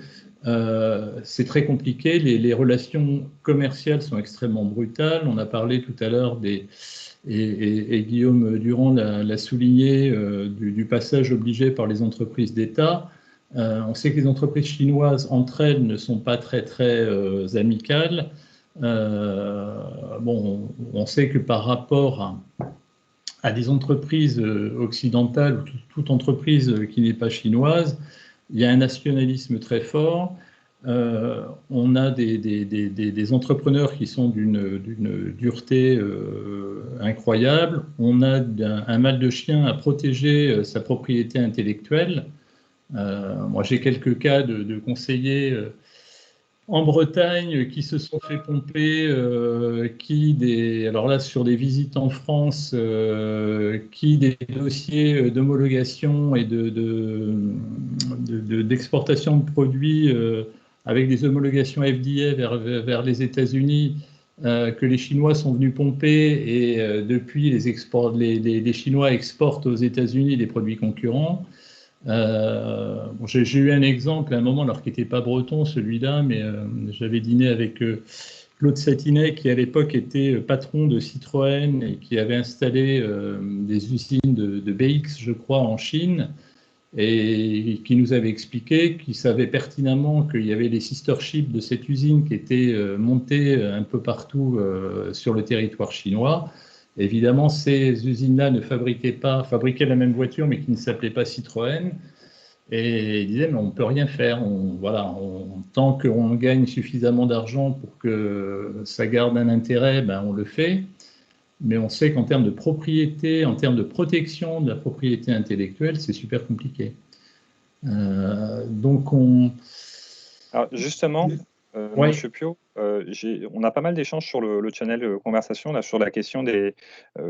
E: c'est très compliqué, les relations commerciales sont extrêmement brutales. On a parlé tout à l'heure et Guillaume Durand l'a souligné, du passage obligé par les entreprises d'État. On sait que les entreprises chinoises entre elles ne sont pas très amicales. Bon, on sait que par rapport à des entreprises occidentales, ou toute entreprise qui n'est pas chinoise, il y a un nationalisme très fort. On a des entrepreneurs qui sont d'une dureté incroyable. On a un mal de chien à protéger sa propriété intellectuelle. Moi, j'ai quelques cas de conseillers en Bretagne qui se sont fait pomper, alors là sur des visites en France, des dossiers d'homologation et d'exportation de produits avec des homologations FDA vers les États-Unis, que les Chinois sont venus pomper, et depuis les Chinois exportent aux États-Unis des produits concurrents. J'ai eu un exemple à un moment, alors qui n'était pas breton celui-là, mais j'avais dîné avec Claude Satinet, qui à l'époque était patron de Citroën et qui avait installé des usines de BX, je crois, en Chine, et qui nous avait expliqué qu'il savait pertinemment qu'il y avait des sister ships de cette usine qui étaient montées un peu partout sur le territoire chinois. Évidemment, ces usines-là ne fabriquaient la même voiture, mais qui ne s'appelait pas Citroën. Et il disait, mais on ne peut rien faire. Tant qu'on gagne suffisamment d'argent pour que ça garde un intérêt, ben on le fait. Mais on sait qu'en termes de propriété, en termes de protection de la propriété intellectuelle, c'est super compliqué.
C: Alors justement,
E: oui.
C: Monsieur Piot, on a pas mal d'échanges sur le channel Conversation là, sur la question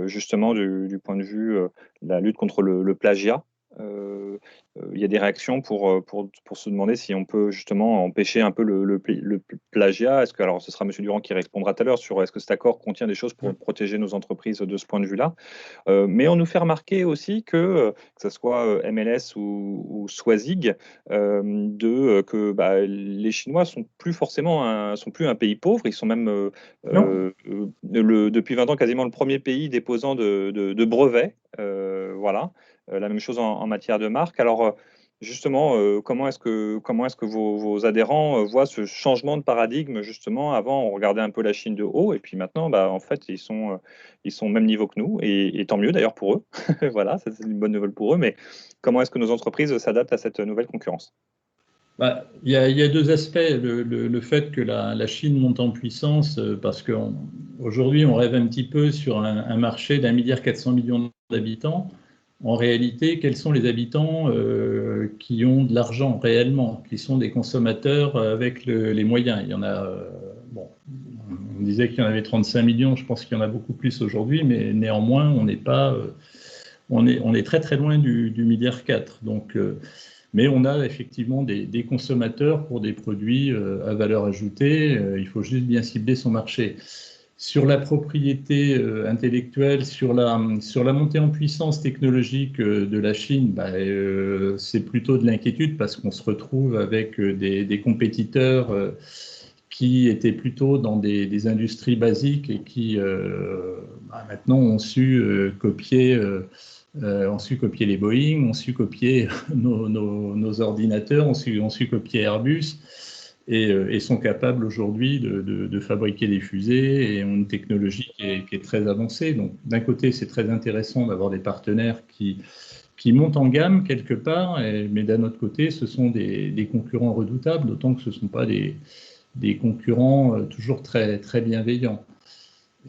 C: justement du point de vue de la lutte contre le plagiat. Il y a des réactions pour se demander si on peut justement empêcher un peu le plagiat. Est-ce que, alors ce sera M. Durand qui répondra tout à l'heure sur est-ce que cet accord contient des choses pour protéger nos entreprises de ce point de vue-là. Mais on nous fait remarquer aussi que ce soit MLS ou Swazig, que les Chinois sont plus forcément sont plus un pays pauvre. Ils sont même depuis 20 ans quasiment le premier pays déposant de brevets. Voilà. La même chose en matière de marque. Alors, justement, comment est-ce que vos adhérents voient ce changement de paradigme? Justement, avant, on regardait un peu la Chine de haut, et puis maintenant, en fait, ils sont au même niveau que nous, et tant mieux d'ailleurs pour eux. Voilà, c'est une bonne nouvelle pour eux. Mais comment est-ce que nos entreprises s'adaptent à cette nouvelle concurrence?
E: Il y a deux aspects. Le fait que la Chine monte en puissance, parce qu'aujourd'hui, on rêve un petit peu sur un marché d'1,4 milliard d'habitants. En réalité, quels sont les habitants qui ont de l'argent réellement, qui sont des consommateurs avec les moyens? Il y en a, on disait qu'il y en avait 35 millions, je pense qu'il y en a beaucoup plus aujourd'hui, mais néanmoins, on est très loin du 1,4 milliard. Donc, mais on a effectivement des consommateurs pour des produits à valeur ajoutée. Il faut juste bien cibler son marché. Sur la propriété intellectuelle, sur la montée en puissance technologique de la Chine, c'est plutôt de l'inquiétude parce qu'on se retrouve avec des compétiteurs qui étaient plutôt dans des industries basiques et qui maintenant ont su copier ont su copier les Boeing, ont su copier nos ordinateurs, ont su copier Airbus, et sont capables aujourd'hui de fabriquer des fusées et ont une technologie qui est très avancée. Donc d'un côté, c'est très intéressant d'avoir des partenaires qui montent en gamme quelque part, mais d'un autre côté, ce sont des concurrents redoutables, d'autant que ce ne sont pas des concurrents toujours très, très bienveillants.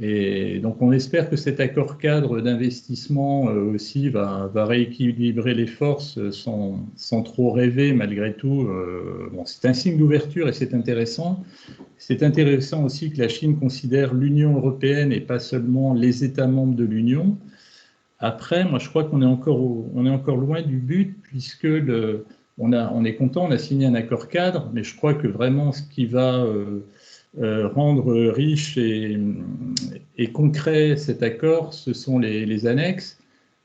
E: Et donc on espère que cet accord cadre d'investissement aussi va rééquilibrer les forces sans trop rêver malgré tout. Bon, c'est un signe d'ouverture et c'est intéressant. C'est intéressant aussi que la Chine considère l'Union européenne et pas seulement les États membres de l'Union. Après, moi je crois qu'on est encore loin du but puisque on est content, on a signé un accord cadre, mais je crois que vraiment ce qui va rendre riche et concret cet accord, ce sont les annexes.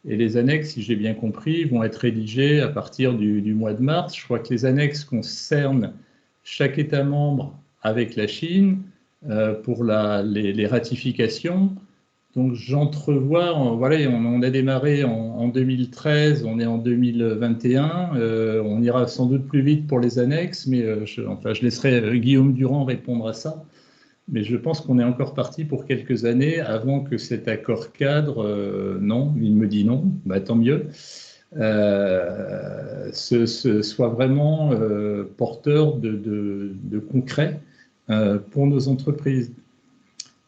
E: Et les annexes, si j'ai bien compris, vont être rédigées à partir du mois de mars. Je crois que les annexes concernent chaque État membre avec la Chine pour les ratifications. Donc j'entrevois, voilà, on a démarré en 2013, on est en 2021, on ira sans doute plus vite pour les annexes, mais je laisserai Guillaume Durand répondre à ça. Mais je pense qu'on est encore parti pour quelques années avant que cet accord cadre, non, il me dit non, bah, tant mieux, soit vraiment porteur de concret pour nos entreprises.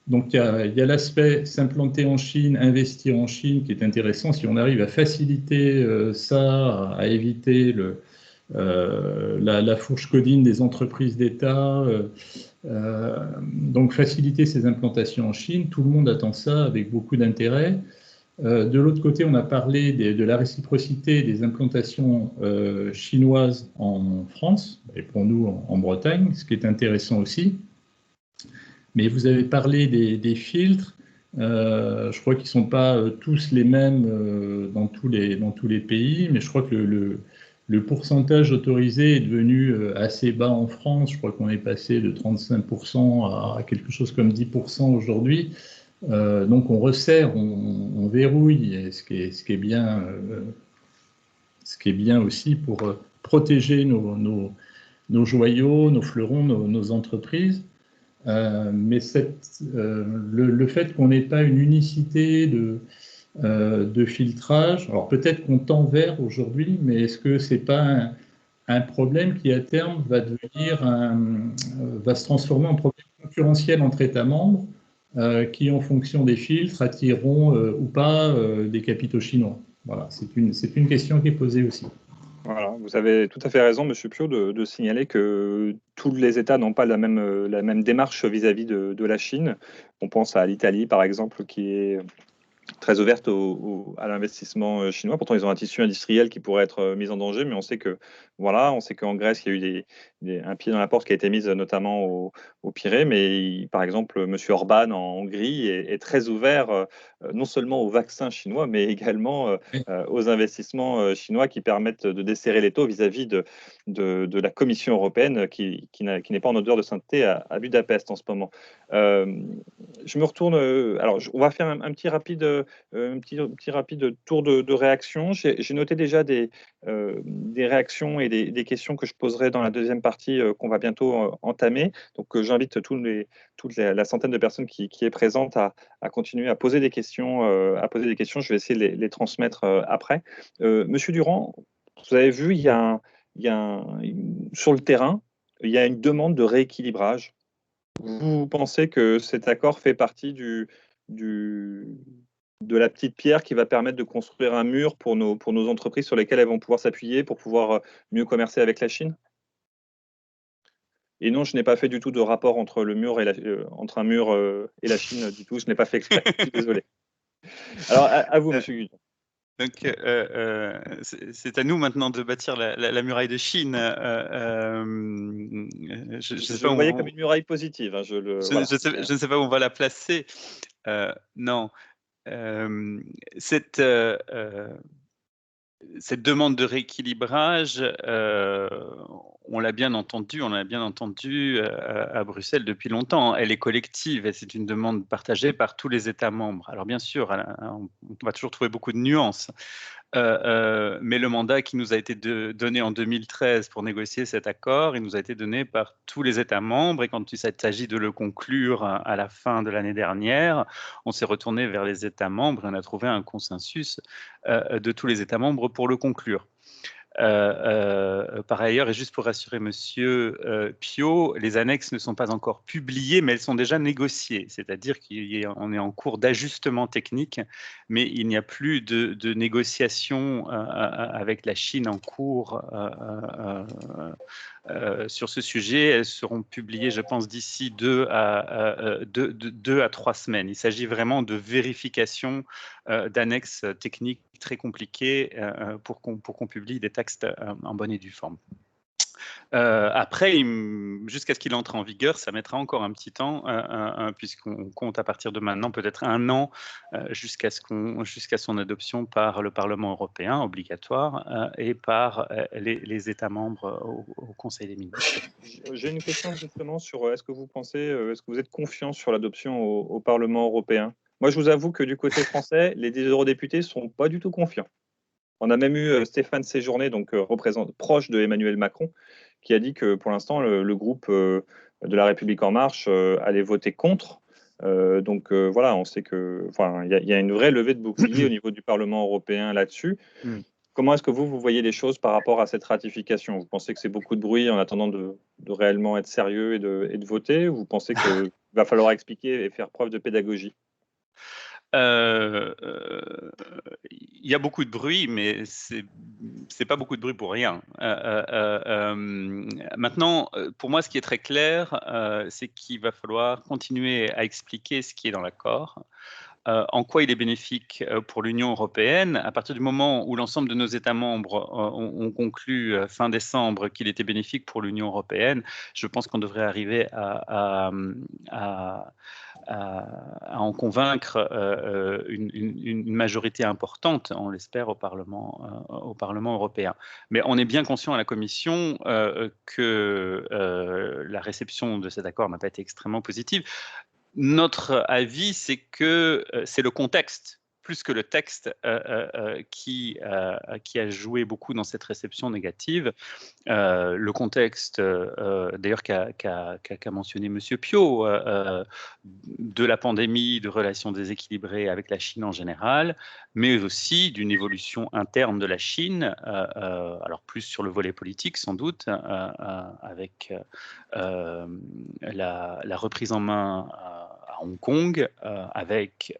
E: Donc, il y a l'aspect s'implanter en Chine, investir en Chine qui est intéressant. Si on arrive à faciliter ça, à éviter la fourche codine des entreprises d'État, donc faciliter ces implantations en Chine, tout le monde attend ça avec beaucoup d'intérêt. De l'autre côté, on a parlé de la réciprocité des implantations chinoises en France, et pour nous en Bretagne, ce qui est intéressant aussi. Mais vous avez parlé des filtres. Je crois qu'ils ne sont pas tous les mêmes dans tous les pays, mais je crois que le pourcentage autorisé est devenu assez bas en France. Je crois qu'on est passé de 35% à quelque chose comme 10% aujourd'hui. Donc on resserre, on verrouille, ce qui est bien aussi pour protéger nos joyaux, nos fleurons, nos entreprises. Mais le fait qu'on n'ait pas une unicité de filtrage, alors peut-être qu'on tend vers aujourd'hui, mais est-ce que c'est pas un problème qui à terme va se transformer en problème concurrentiel entre États membres qui, en fonction des filtres, attireront ou pas des capitaux chinois? Voilà, c'est une question qui est posée aussi.
C: Voilà, vous avez tout à fait raison, Monsieur Piot, de signaler que tous les États n'ont pas la même démarche vis-à-vis de la Chine. On pense à l'Italie, par exemple, qui est très ouverte à l'investissement chinois. Pourtant, ils ont un tissu industriel qui pourrait être mis en danger, mais on sait qu'en Grèce, il y a eu un pied dans la porte qui a été mise notamment au Pirée, mais par exemple, M. Orban en Hongrie est très ouvert non seulement aux vaccins chinois, mais également aux investissements chinois qui permettent de desserrer les taux vis-à-vis de la Commission européenne qui n'est pas en odeur de sainteté à Budapest en ce moment. Je me retourne. Alors, on va faire un petit rapide tour de réaction. J'ai noté déjà des réactions et des questions que je poserai dans la deuxième partie qu'on va bientôt entamer. Donc, j'invite toute la centaine de personnes qui est présente à continuer à poser des questions. Je vais essayer de les transmettre après. Monsieur Durand, vous avez vu, sur le terrain, il y a une demande de rééquilibrage. Vous pensez que cet accord fait partie de la petite pierre qui va permettre de construire un mur pour nos entreprises sur lesquelles elles vont pouvoir s'appuyer pour pouvoir mieux commercer avec la Chine? Et non, je n'ai pas fait du tout de rapport entre un mur et la Chine du tout. Je n'ai pas fait exprès. Je suis désolé. Alors, à vous, Monsieur Guillon.
B: Donc, c'est à nous maintenant de bâtir la muraille de Chine.
C: Je le voyais comme une muraille positive. Hein,
B: je ne sais pas où on va la placer. Non. cette demande de rééquilibrage, on l'a bien entendu à Bruxelles depuis longtemps. Elle est collective et c'est une demande partagée par tous les États membres. Alors bien sûr, on va toujours trouver beaucoup de nuances, mais le mandat qui nous a été donné en 2013 pour négocier cet accord, il nous a été donné par tous les États membres et quand il s'agit de le conclure à la fin de l'année dernière, on s'est retourné vers les États membres et on a trouvé un consensus de tous les États membres pour le conclure. Par ailleurs, et juste pour rassurer Monsieur Piot, les annexes ne sont pas encore publiées, mais elles sont déjà négociées. C'est-à-dire qu'on est en cours d'ajustement technique, mais il n'y a plus de négociations avec la Chine en cours sur ce sujet. Elles seront publiées, je pense, d'ici 2 à 3 semaines. Il s'agit vraiment de vérification d'annexes techniques très compliquées pour qu'on publie des textes en bonne et due forme. Après, jusqu'à ce qu'il entre en vigueur, ça mettra encore un petit temps, puisqu'on compte à partir de maintenant peut-être 1 an jusqu'à son adoption par le Parlement européen, obligatoire, et par les États membres au Conseil des ministres.
C: J'ai une question justement sur est-ce que vous êtes confiant sur l'adoption au Parlement européen? Moi, je vous avoue que du côté français, les 10 eurodéputés ne sont pas du tout confiants. On a même eu Stéphane Séjourné, donc proche de Emmanuel Macron, qui a dit que pour l'instant, le groupe de La République En Marche allait voter contre. Donc voilà, on sait qu'il y a une vraie levée de bouclier au niveau du Parlement européen là-dessus. Comment est-ce que vous voyez les choses par rapport à cette ratification? Vous pensez que c'est beaucoup de bruit en attendant de réellement être sérieux et de voter? Ou vous pensez qu'il va falloir expliquer et faire preuve de pédagogie?
B: Il y a beaucoup de bruit, mais c'est pas beaucoup de bruit pour rien. Maintenant, pour moi, ce qui est très clair, c'est qu'il va falloir continuer à expliquer ce qui est dans l'accord. En quoi il est bénéfique pour l'Union européenne. À partir du moment où l'ensemble de nos États membres ont conclu fin décembre qu'il était bénéfique pour l'Union européenne, je pense qu'on devrait arriver à en convaincre une majorité importante, on l'espère, au Parlement européen. Mais on est bien conscient à la Commission que la réception de cet accord n'a pas été extrêmement positive. Notre avis, c'est que c'est le contexte, plus que le texte, qui a joué beaucoup dans cette réception négative. Le contexte, d'ailleurs, qu'a mentionné M. Piot, de la pandémie, de relations déséquilibrées avec la Chine en général, mais aussi d'une évolution interne de la Chine, alors plus sur le volet politique sans doute, avec la reprise en main à Hong Kong, avec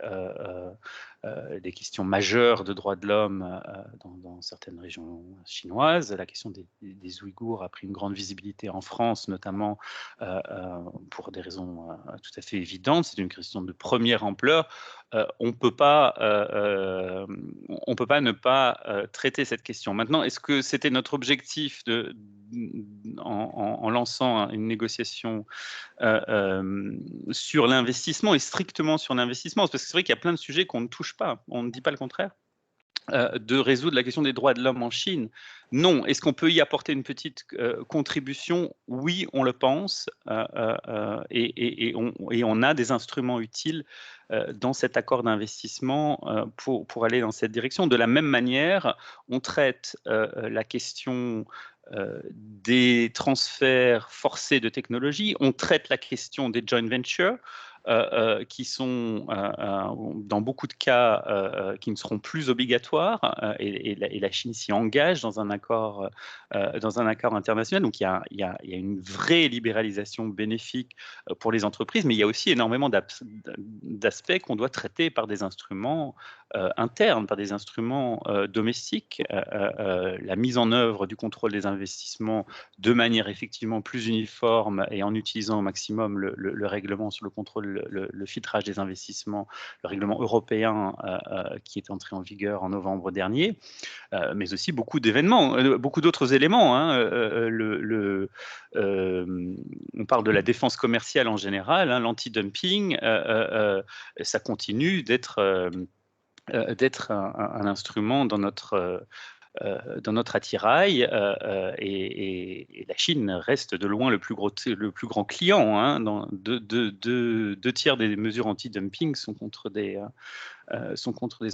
B: des questions majeures de droits de l'homme dans certaines régions chinoises. La question des Ouïghours a pris une grande visibilité en France, notamment pour des raisons tout à fait évidentes. C'est une question de première ampleur. On ne peut pas ne pas traiter cette question. Maintenant, est-ce que c'était notre objectif en lançant une négociation sur l'investissement et strictement sur l'investissement? Parce que c'est vrai qu'il y a plein de sujets qu'on ne touche pas, on ne dit pas le contraire. De résoudre la question des droits de l'homme en Chine? Non. Est-ce qu'on peut y apporter une petite contribution? Oui, on le pense, et on a des instruments utiles dans cet accord d'investissement pour aller dans cette direction. De la même manière, on traite la question des transferts forcés de technologie, on traite la question des joint ventures, qui sont dans beaucoup de cas qui ne seront plus obligatoires, et la Chine s'y engage dans un accord international. Donc il y a une vraie libéralisation bénéfique pour les entreprises, mais il y a aussi énormément d'aspects qu'on doit traiter par des instruments internes, par des instruments domestiques. La mise en œuvre du contrôle des investissements de manière effectivement plus uniforme et en utilisant au maximum le règlement sur le contrôle, le filtrage des investissements, le règlement européen qui est entré en vigueur en novembre dernier, mais aussi beaucoup d'événements, beaucoup d'autres éléments. On parle de la défense commerciale en général, l'anti-dumping, ça continue d'être un instrument dans notre attirail, et la Chine reste de loin le plus grand client. Hein, deux tiers des mesures anti-dumping sont contre des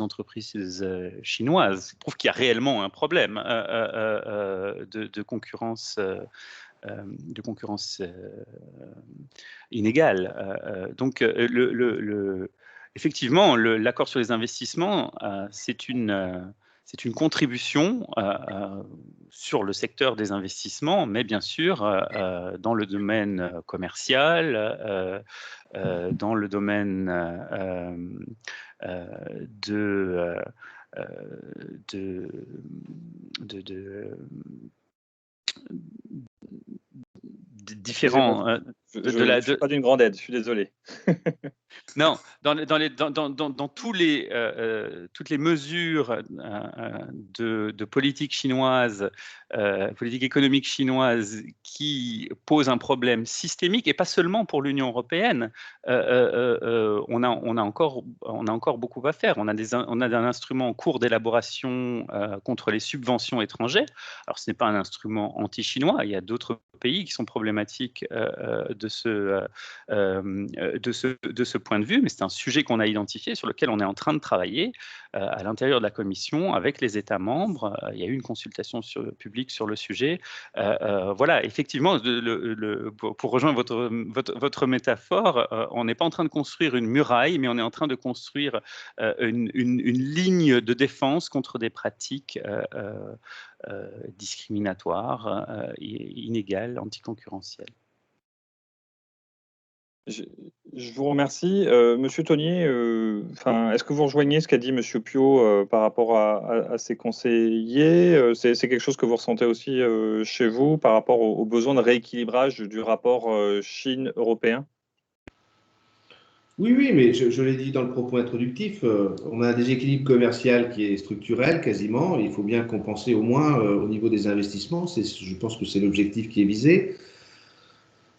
B: entreprises chinoises. Ça prouve qu'il y a réellement un problème de concurrence. Inégale. Donc, effectivement, l'accord sur les investissements, c'est une contribution sur le secteur des investissements, mais bien sûr dans le domaine commercial, dans le domaine différents.
C: Je ne suis pas d'une grande aide, je suis désolé.
B: Non, dans toutes les mesures de politique chinoise, politique économique chinoise, qui posent un problème systémique, et pas seulement pour l'Union européenne, on a encore beaucoup à faire. On a un instrument en cours d'élaboration contre les subventions étrangères. Alors, ce n'est pas un instrument anti-chinois. Il y a d'autres pays qui sont problématiques de ce point de vue, mais c'est un sujet qu'on a identifié, sur lequel on est en train de travailler à l'intérieur de la Commission avec les États membres. Il y a eu une consultation publique sur le sujet. Voilà, effectivement, pour rejoindre votre métaphore, on n'est pas en train de construire une muraille, mais on est en train de construire une ligne de défense contre des pratiques discriminatoires, inégales, anticoncurrentielles.
C: Je vous remercie. Monsieur Tonnier, est-ce que vous rejoignez ce qu'a dit Monsieur Piot par rapport à ses conseillers? C'est quelque chose que vous ressentez aussi chez vous par rapport au besoin de rééquilibrage du rapport Chine-européen?
D: Oui, mais je l'ai dit dans le propos introductif, on a un déséquilibre commercial qui est structurel quasiment. Il faut bien compenser au moins au niveau des investissements. Je pense que c'est l'objectif qui est visé.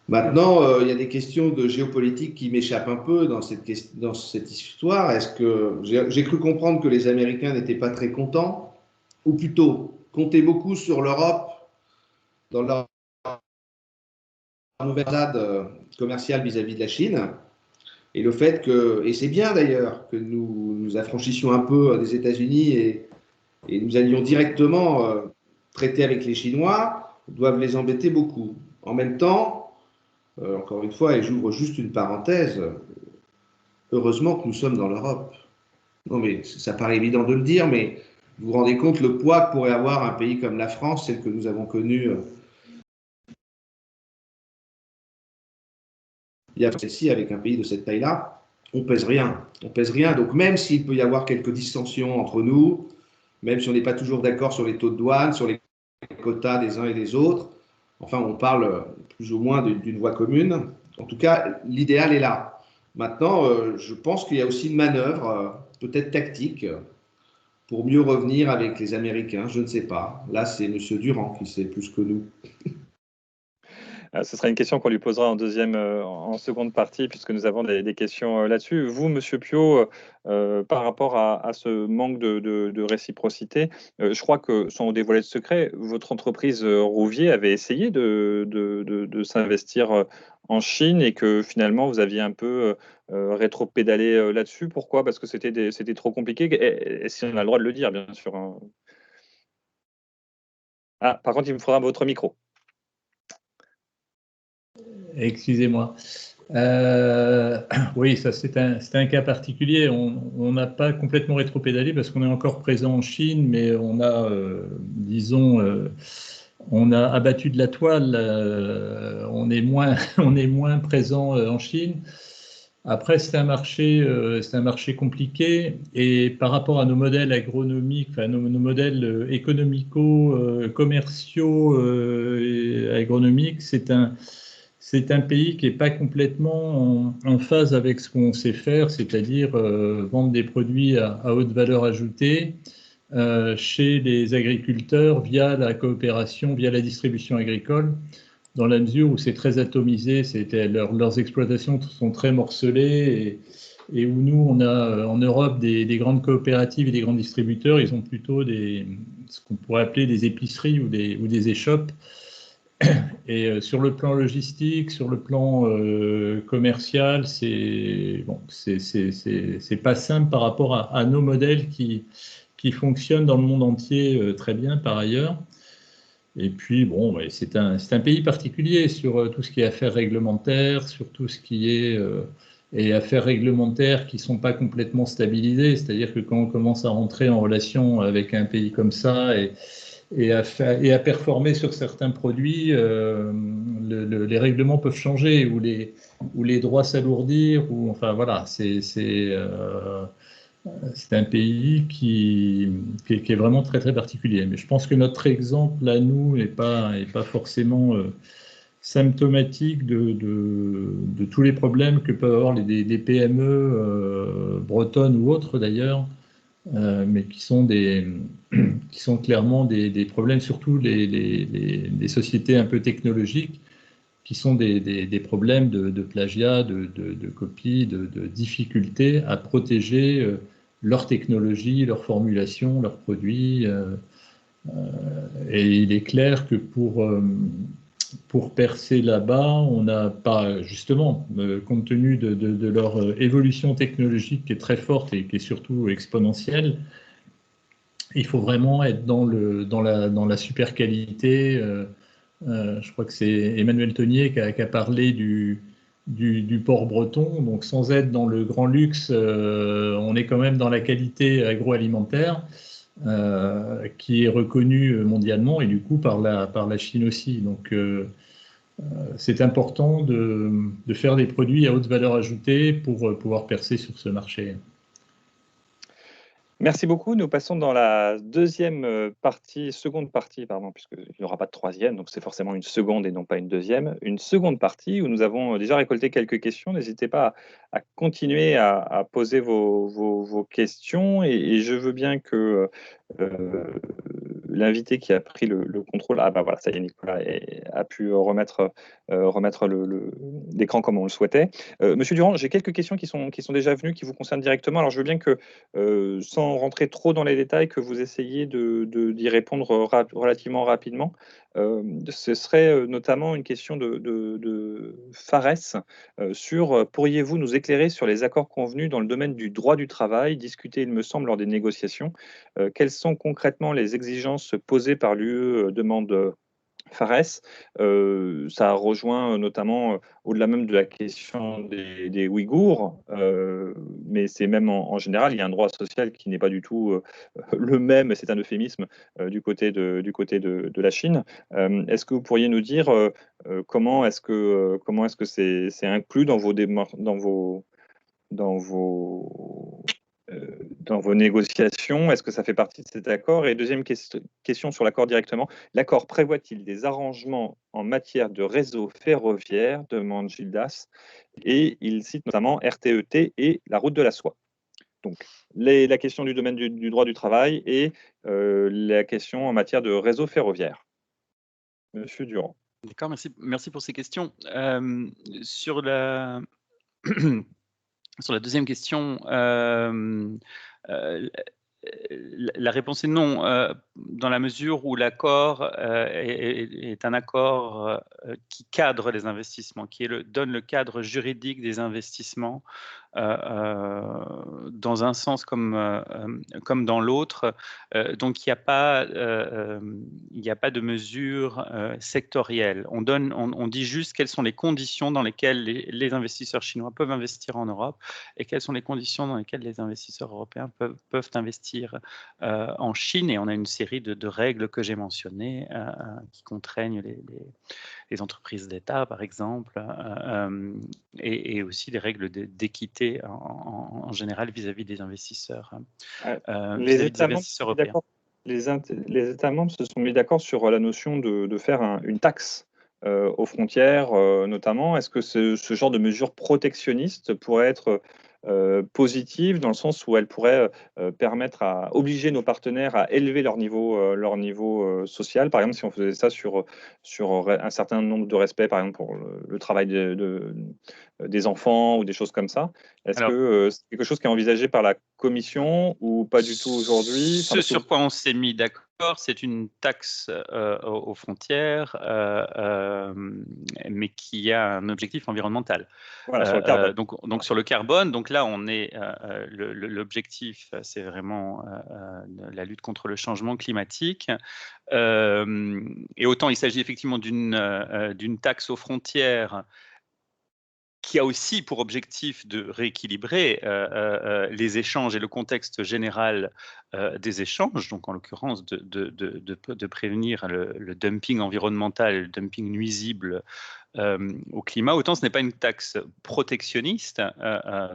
D: Maintenant, il y a des questions de géopolitique qui m'échappent un peu dans cette histoire. Est-ce que j'ai cru comprendre que les Américains n'étaient pas très contents, ou plutôt comptaient beaucoup sur l'Europe dans leur nouvelle zone commerciale vis-à-vis de la Chine, et le fait que, et c'est bien d'ailleurs, que nous affranchissions un peu des États-Unis et nous allions directement traiter avec les Chinois, doivent les embêter beaucoup. En même temps, encore une fois, et j'ouvre juste une parenthèse, heureusement que nous sommes dans l'Europe. Non, mais ça paraît évident de le dire, mais vous vous rendez compte le poids que pourrait avoir un pays comme la France, celle que nous avons connue il y a celle-ci, avec un pays de cette taille-là, on pèse rien. On pèse rien. Donc même s'il peut y avoir quelques dissensions entre nous, même si on n'est pas toujours d'accord sur les taux de douane, sur les quotas des uns et des autres, enfin, on parle plus ou moins d'une voie commune. En tout cas, l'idéal est là. Maintenant, je pense qu'il y a aussi une manœuvre, peut-être tactique, pour mieux revenir avec les Américains. Je ne sais pas. Là, c'est M. Durand qui sait plus que nous.
C: Ce sera une question qu'on lui posera en seconde partie, puisque nous avons des questions là-dessus. Vous, Monsieur Piot, par rapport à ce manque de réciprocité, je crois que, sans dévoiler de secret, votre entreprise Rouvier avait essayé de s'investir en Chine, et que finalement vous aviez un peu rétro-pédalé là-dessus. Pourquoi? Parce que c'était trop compliqué, et si on a le droit de le dire, bien sûr. Hein. Ah, par contre, il me faudra votre micro.
E: Excusez-moi. Oui, ça c'est un cas particulier. On n'a pas complètement rétropédalé parce qu'on est encore présent en Chine, mais on a, on a abattu de la toile. On est moins présent en Chine. Après, c'est un marché compliqué, et par rapport à nos modèles agronomiques, enfin nos modèles économico-commerciaux et agronomiques, c'est un pays qui n'est pas complètement en phase avec ce qu'on sait faire, c'est-à-dire vendre des produits à haute valeur ajoutée chez les agriculteurs via la coopération, via la distribution agricole, dans la mesure où c'est très atomisé, leurs exploitations sont très morcelées, et où nous, on a en Europe des grandes coopératives et des grands distributeurs, ils ont plutôt ce qu'on pourrait appeler des épiceries ou des échoppes. Et sur le plan logistique, sur le plan commercial, c'est pas simple par rapport à nos modèles qui fonctionnent dans le monde entier très bien par ailleurs. Et puis, bon, c'est un pays particulier sur tout ce qui est affaires réglementaires, sur tout ce qui est et affaires réglementaires qui ne sont pas complètement stabilisées. C'est-à-dire que quand on commence à rentrer en relation avec un pays comme ça et à performer sur certains produits, les règlements peuvent changer ou les droits s'alourdir. Enfin, voilà, c'est un pays qui est vraiment très, très particulier. Mais je pense que notre exemple, à nous, n'est pas forcément symptomatique de tous les problèmes que peuvent avoir des PME bretonnes ou autres, d'ailleurs, mais qui sont clairement des problèmes, surtout les sociétés un peu technologiques, qui sont des problèmes de plagiat, de copie, de difficulté à protéger leur technologie, leur formulation, leurs produits. Et il est clair que pour percer là-bas, on n'a pas, justement, compte tenu de leur évolution technologique qui est très forte et qui est surtout exponentielle, il faut vraiment être dans la super qualité. Je crois que c'est Emmanuel Tenier qui a parlé du porc breton. Donc, sans être dans le grand luxe, on est quand même dans la qualité agroalimentaire qui est reconnue mondialement et du coup par la Chine aussi. Donc, c'est important de faire des produits à haute valeur ajoutée pour pouvoir percer sur ce marché.
C: Merci beaucoup. Nous passons dans la seconde partie, pardon, puisqu'il n'y aura pas de troisième, donc c'est forcément une seconde et non pas une deuxième. Une seconde partie où nous avons déjà récolté quelques questions. N'hésitez pas à continuer à poser vos questions et je veux bien que l'invité qui a pris le contrôle, voilà, ça y est, Nicolas a pu remettre l'écran comme on le souhaitait. Monsieur Durand, j'ai quelques questions qui sont déjà venues, qui vous concernent directement. Alors je veux bien que, sans rentrer trop dans les détails, que vous essayiez d'y répondre relativement rapidement. Ce serait notamment une question de Fares sur pourriez-vous nous éclairer sur les accords convenus dans le domaine du droit du travail, discutés, il me semble, lors des négociations. Quelles sont concrètement les exigences posées par l'UE, demande Fares. Ça rejoint notamment, au-delà même de la question des Ouïghours, mais c'est même en général, il y a un droit social qui n'est pas du tout le même, c'est un euphémisme, du côté de la Chine. Est-ce que vous pourriez nous dire comment est-ce que c'est inclus dans dans vos négociations? Est-ce que ça fait partie de cet accord? Et deuxième question sur l'accord directement, l'accord prévoit-il des arrangements en matière de réseau ferroviaire, demande Gildas, et il cite notamment RTET et la route de la soie. Donc, la question du domaine du droit du travail et la question en matière de réseau ferroviaire. Monsieur Durand.
B: D'accord, merci pour ces questions. Sur la deuxième question, la réponse est non, dans la mesure où l'accord est un accord qui cadre les investissements, qui donne le cadre juridique des investissements dans un sens comme dans l'autre. Donc, il n'y a pas de mesure sectorielle. On dit juste quelles sont les conditions dans lesquelles les investisseurs chinois peuvent investir en Europe et quelles sont les conditions dans lesquelles les investisseurs européens peuvent investir en Chine. Et on a une série de règles que j'ai mentionnées qui contraignent les entreprises d'État, par exemple, et aussi des règles d'équité en général vis-à-vis des investisseurs,
C: les États européens. Les États membres se sont mis d'accord sur la notion de faire une taxe aux frontières, notamment. Est-ce que ce genre de mesure protectionniste pourrait être positive dans le sens où elle pourrait obliger nos partenaires à élever leur niveau social. Par exemple, si on faisait ça sur un certain nombre de respects, par exemple pour le travail des enfants ou des choses comme ça. Est-ce que c'est quelque chose qui est envisagé par la Commission ou pas du tout aujourd'hui?
B: Ce sur quoi on s'est mis d'accord, c'est une taxe aux frontières, mais qui a un objectif environnemental.
C: Voilà, sur le carbone.
B: Donc sur le carbone, donc là on est l'objectif, c'est vraiment la lutte contre le changement climatique. Et autant il s'agit effectivement d'une taxe aux frontières qui a aussi pour objectif de rééquilibrer les échanges et le contexte général des échanges, donc en l'occurrence de prévenir le dumping environnemental, le dumping nuisible au climat. Autant ce n'est pas une taxe protectionniste,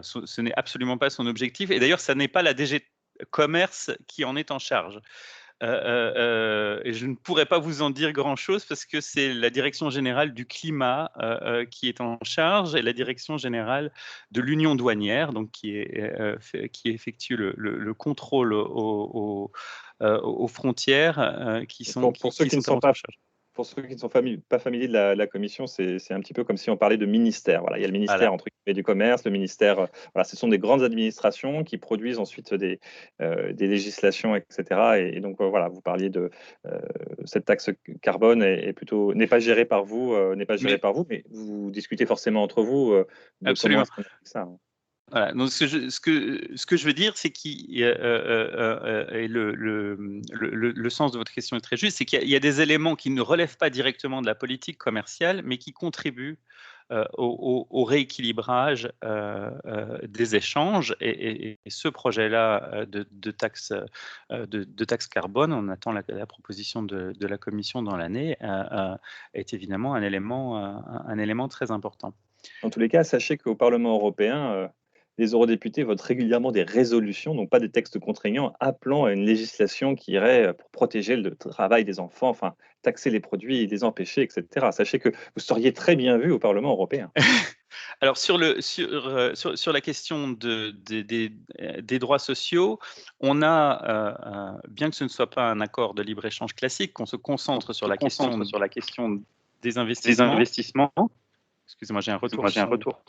B: ce n'est absolument pas son objectif, et d'ailleurs, ça n'est pas la DG Commerce qui en est en charge. Et je ne pourrais pas vous en dire grand-chose parce que c'est la direction générale du climat qui est en charge et la direction générale de l'union douanière, donc qui effectue le contrôle aux frontières qui sont
C: pour ceux qui ne sont pas en charge. Pour ceux qui ne sont pas familiers de la Commission, c'est un petit peu comme si on parlait de ministère. Voilà, il y a le ministère entre guillemets du commerce, le ministère. Voilà, ce sont des grandes administrations qui produisent ensuite des législations, etc. Et donc voilà, vous parliez de cette taxe carbone n'est pas gérée par vous, mais vous discutez forcément entre vous.
B: Absolument.
C: Comment ça, hein.
B: Voilà, donc ce que je veux dire, c'est le sens de votre question est très juste, c'est qu'il y a des éléments qui ne relèvent pas directement de la politique commerciale, mais qui contribuent au rééquilibrage des échanges. Et ce projet-là de taxe carbone, on attend la proposition de la Commission dans l'année, est évidemment un élément très important.
C: En tous les cas, sachez qu'au Parlement européen, les eurodéputés votent régulièrement des résolutions, donc pas des textes contraignants, appelant à une législation qui irait pour protéger le travail des enfants, enfin taxer les produits, les empêcher, etc. Sachez que vous seriez très bien vu au Parlement européen.
B: Alors sur la question des droits sociaux, on a, bien que ce ne soit pas un accord de libre-échange classique, qu'on se concentre sur la question des investissements. Excusez-moi, j'ai un retour.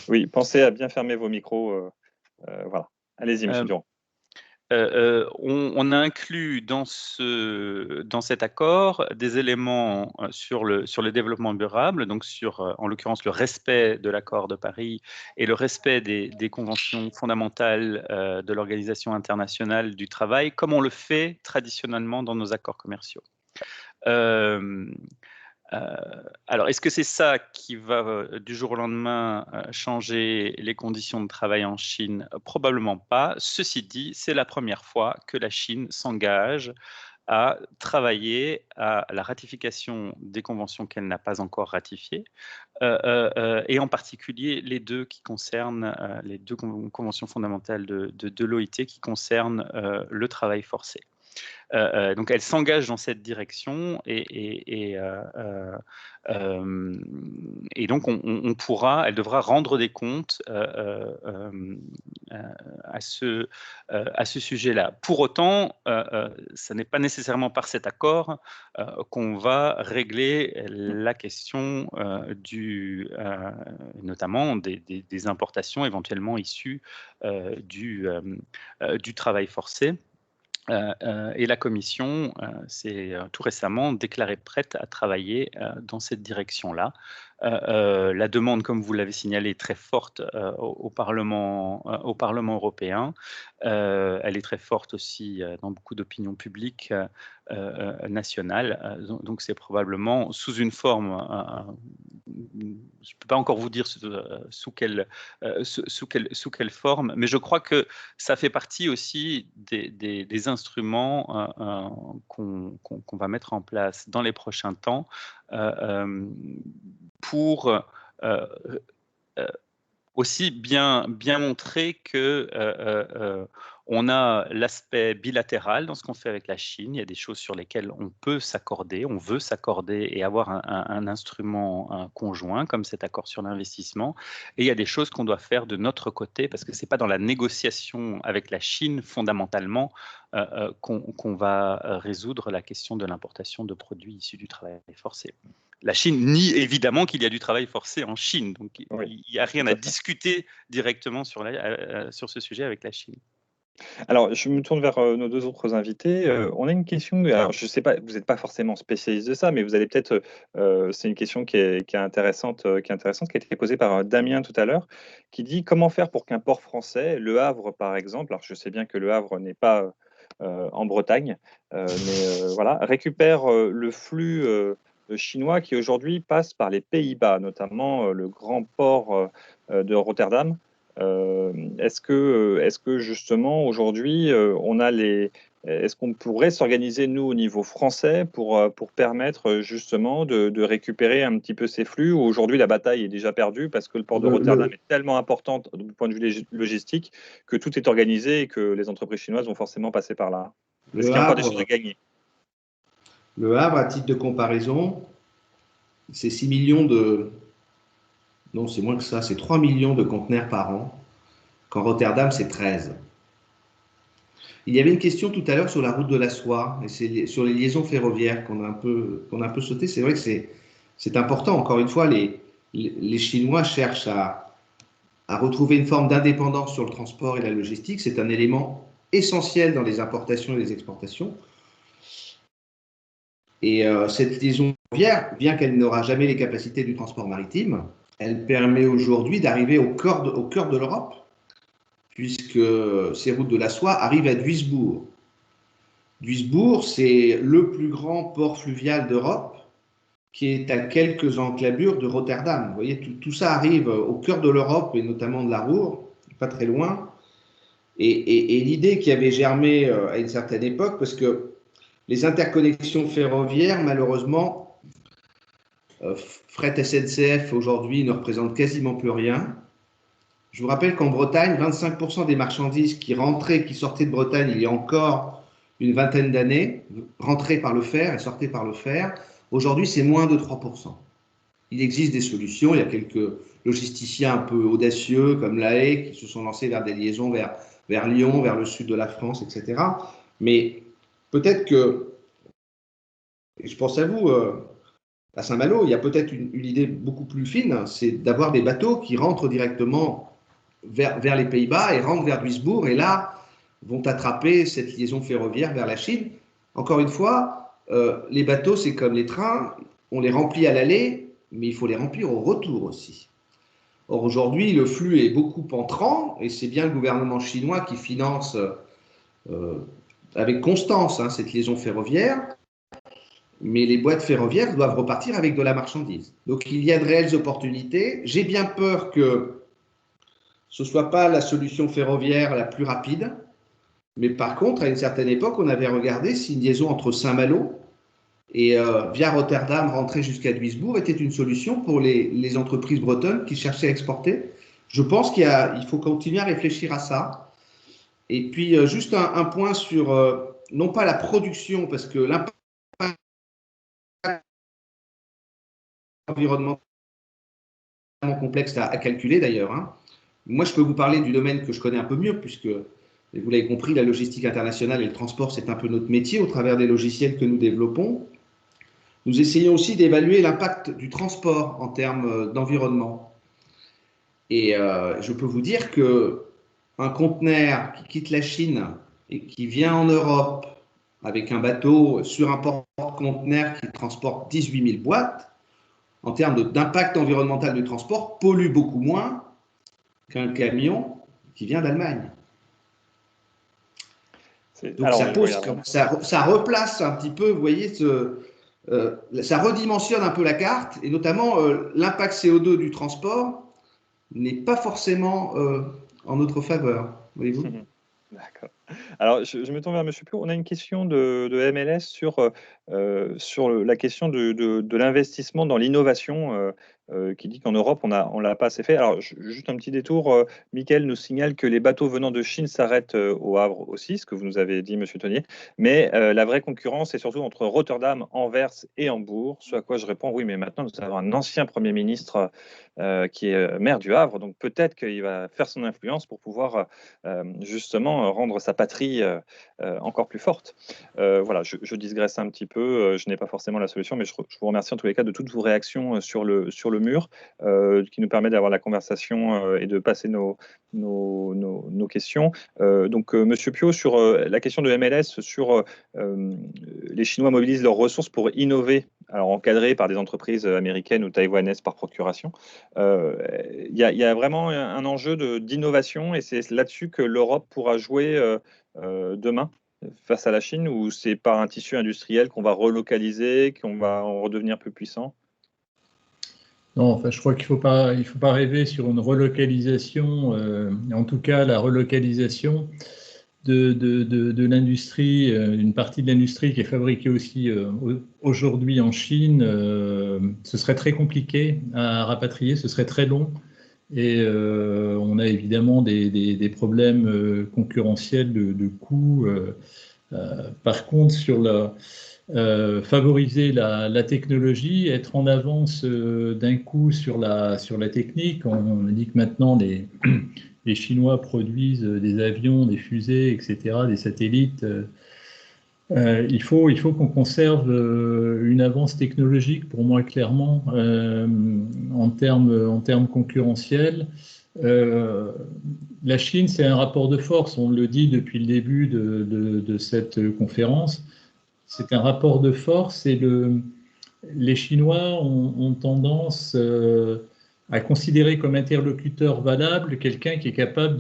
C: Oui, pensez à bien fermer vos micros. Voilà. Allez-y, M. Durand.
B: On a inclus dans cet accord des éléments sur le développement durable, donc en l'occurrence le respect de l'accord de Paris et le respect des conventions fondamentales de l'Organisation internationale du travail, comme on le fait traditionnellement dans nos accords commerciaux. Alors, est-ce que c'est ça qui va du jour au lendemain changer les conditions de travail en Chine? Probablement pas. Ceci dit, c'est la première fois que la Chine s'engage à travailler à la ratification des conventions qu'elle n'a pas encore ratifiées, et en particulier les deux qui concernent les deux conventions fondamentales de l'OIT qui concernent le travail forcé. Donc elle s'engage dans cette direction et donc elle devra rendre des comptes à ce sujet-là. Pour autant, ce n'est pas nécessairement par cet accord qu'on va régler la question notamment des importations éventuellement issues du travail forcé. Et la Commission s'est tout récemment déclarée prête à travailler dans cette direction-là. La demande, comme vous l'avez signalé, est très forte au Parlement européen. Elle est très forte aussi dans beaucoup d'opinions publiques nationales. Donc c'est probablement sous une forme, je ne peux pas encore vous dire sous quelle forme, mais je crois que ça fait partie aussi des instruments qu'on va mettre en place dans les prochains temps pour aussi bien montrer que On a l'aspect bilatéral dans ce qu'on fait avec la Chine. Il y a des choses sur lesquelles on peut s'accorder, on veut s'accorder et avoir un instrument conjoint, comme cet accord sur l'investissement. Et il y a des choses qu'on doit faire de notre côté, parce que ce n'est pas dans la négociation avec la Chine, fondamentalement, qu'on va résoudre la question de l'importation de produits issus du travail forcé. La Chine nie évidemment qu'il y a du travail forcé en Chine, donc il n'y a rien à discuter directement sur ce sujet avec la Chine.
C: Alors, je me tourne vers nos deux autres invités. On a une question, alors je ne sais pas, vous n'êtes pas forcément spécialiste de ça, mais vous allez peut-être, c'est une question qui est intéressante, qui a été posée par Damien tout à l'heure, qui dit comment faire pour qu'un port français, Le Havre par exemple, alors je sais bien que Le Havre n'est pas en Bretagne, mais voilà, récupère le flux chinois qui aujourd'hui passe par les Pays-Bas, notamment le grand port de Rotterdam. Est-ce que justement aujourd'hui est-ce qu'on pourrait s'organiser nous au niveau français pour permettre justement de récupérer un petit peu ces flux, où aujourd'hui la bataille est déjà perdue parce que le port de Rotterdam est tellement important du point de vue logistique que tout est organisé et que les entreprises chinoises vont forcément passer par là. Est-ce qu'il y a encore des choses à gagner?
D: Le Havre, à titre de comparaison, c'est 6 millions de... Non, c'est moins que ça, c'est 3 millions de conteneurs par an, quand Rotterdam, c'est 13. Il y avait une question tout à l'heure sur la route de la soie, et c'est sur les liaisons ferroviaires qu'on a un peu sauté. C'est vrai que c'est important. Encore une fois, les Chinois cherchent à retrouver une forme d'indépendance sur le transport et la logistique. C'est un élément essentiel dans les importations et les exportations. Et cette liaison ferroviaire, bien qu'elle n'aura jamais les capacités du transport maritime, elle permet aujourd'hui d'arriver au cœur de l'Europe, puisque ces routes de la soie arrivent à Duisbourg. Duisbourg, c'est le plus grand port fluvial d'Europe, qui est à quelques enclavures de Rotterdam. Vous voyez, tout ça arrive au cœur de l'Europe, et notamment de la Ruhr, pas très loin. Et l'idée qui avait germé à une certaine époque, parce que les interconnexions ferroviaires, malheureusement, fret SNCF aujourd'hui ne représente quasiment plus rien. Je vous rappelle qu'en Bretagne, 25% des marchandises qui sortaient de Bretagne il y a encore une vingtaine d'années, rentraient par le fer et sortaient par le fer. Aujourd'hui, c'est moins de 3%. Il existe des solutions. Il y a quelques logisticiens un peu audacieux comme l'AE qui se sont lancés vers des liaisons vers Lyon, vers le sud de la France, etc. Mais peut-être que, et je pense à vous, à Saint-Malo, il y a peut-être une idée beaucoup plus fine, c'est d'avoir des bateaux qui rentrent directement vers les Pays-Bas et rentrent vers Duisbourg et là vont attraper cette liaison ferroviaire vers la Chine. Encore une fois, les bateaux, c'est comme les trains, on les remplit à l'aller, mais il faut les remplir au retour aussi. Or, aujourd'hui, le flux est beaucoup entrant et c'est bien le gouvernement chinois qui finance avec constance cette liaison ferroviaire, mais les boîtes ferroviaires doivent repartir avec de la marchandise. Donc, il y a de réelles opportunités. J'ai bien peur que ce ne soit pas la solution ferroviaire la plus rapide, mais par contre, à une certaine époque, on avait regardé si une liaison entre Saint-Malo et via Rotterdam rentrer jusqu'à Duisbourg était une solution pour les entreprises bretonnes qui cherchaient à exporter. Je pense qu'il faut continuer à réfléchir à ça. Et puis, juste un point sur, non pas la production, parce que l'impact environnemental complexe à calculer d'ailleurs. Moi, je peux vous parler du domaine que je connais un peu mieux, puisque, vous l'avez compris, la logistique internationale et le transport, c'est un peu notre métier au travers des logiciels que nous développons. Nous essayons aussi d'évaluer l'impact du transport en termes d'environnement. Et je peux vous dire qu'un conteneur qui quitte la Chine et qui vient en Europe avec un bateau sur un porte-conteneur qui transporte 18 000 boîtes, en termes d'impact environnemental du transport, pollue beaucoup moins qu'un camion qui vient d'Allemagne. Donc ça replace un petit peu, vous voyez, ça redimensionne un peu la carte, et notamment l'impact CO2 du transport n'est pas forcément en notre faveur, voyez-vous.
C: D'accord. Alors, je me tourne vers M. Piot. On a une question de MLS sur la question de l'investissement dans l'innovation, qui dit qu'en Europe, on l'a pas assez fait. Alors, juste un petit détour. Mickaël nous signale que les bateaux venant de Chine s'arrêtent au Havre aussi, ce que vous nous avez dit, M. Tonnier. Mais la vraie concurrence est surtout entre Rotterdam, Anvers et Hambourg. Ce à quoi je réponds, oui, mais maintenant, nous avons un ancien Premier ministre qui est maire du Havre. Donc, peut-être qu'il va faire son influence pour pouvoir justement rendre sa patrie encore plus forte. Voilà, je digresse un petit peu, je n'ai pas forcément la solution, mais je vous remercie en tous les cas de toutes vos réactions sur le mur, qui nous permet d'avoir la conversation et de passer nos questions. Donc, Monsieur Piot, sur la question de MLS, sur les Chinois mobilisent leurs ressources pour innover, alors encadrés par des entreprises américaines ou taïwanaises par procuration. Il y a vraiment un enjeu d'innovation et c'est là-dessus que l'Europe pourra jouer demain face à la Chine, ou c'est par un tissu industriel qu'on va relocaliser, qu'on va en redevenir plus puissant?
E: Non, enfin, je crois qu'il ne faut pas rêver sur une relocalisation, en tout cas la relocalisation de l'industrie, une partie de l'industrie qui est fabriquée aussi aujourd'hui en Chine. Ce serait très compliqué à rapatrier, ce serait très long. Et on a évidemment des problèmes concurrentiels de coûts. Par contre, sur favoriser la technologie, être en avance d'un coup sur la technique, on dit que maintenant les Chinois produisent des avions, des fusées, etc., des satellites. Il faut qu'on conserve une avance technologique, pour moi, clairement, en termes concurrentiels. La Chine, c'est un rapport de force, on le dit depuis le début de cette conférence. C'est un rapport de force et les Chinois ont tendance à considérer comme interlocuteur valable quelqu'un qui est capable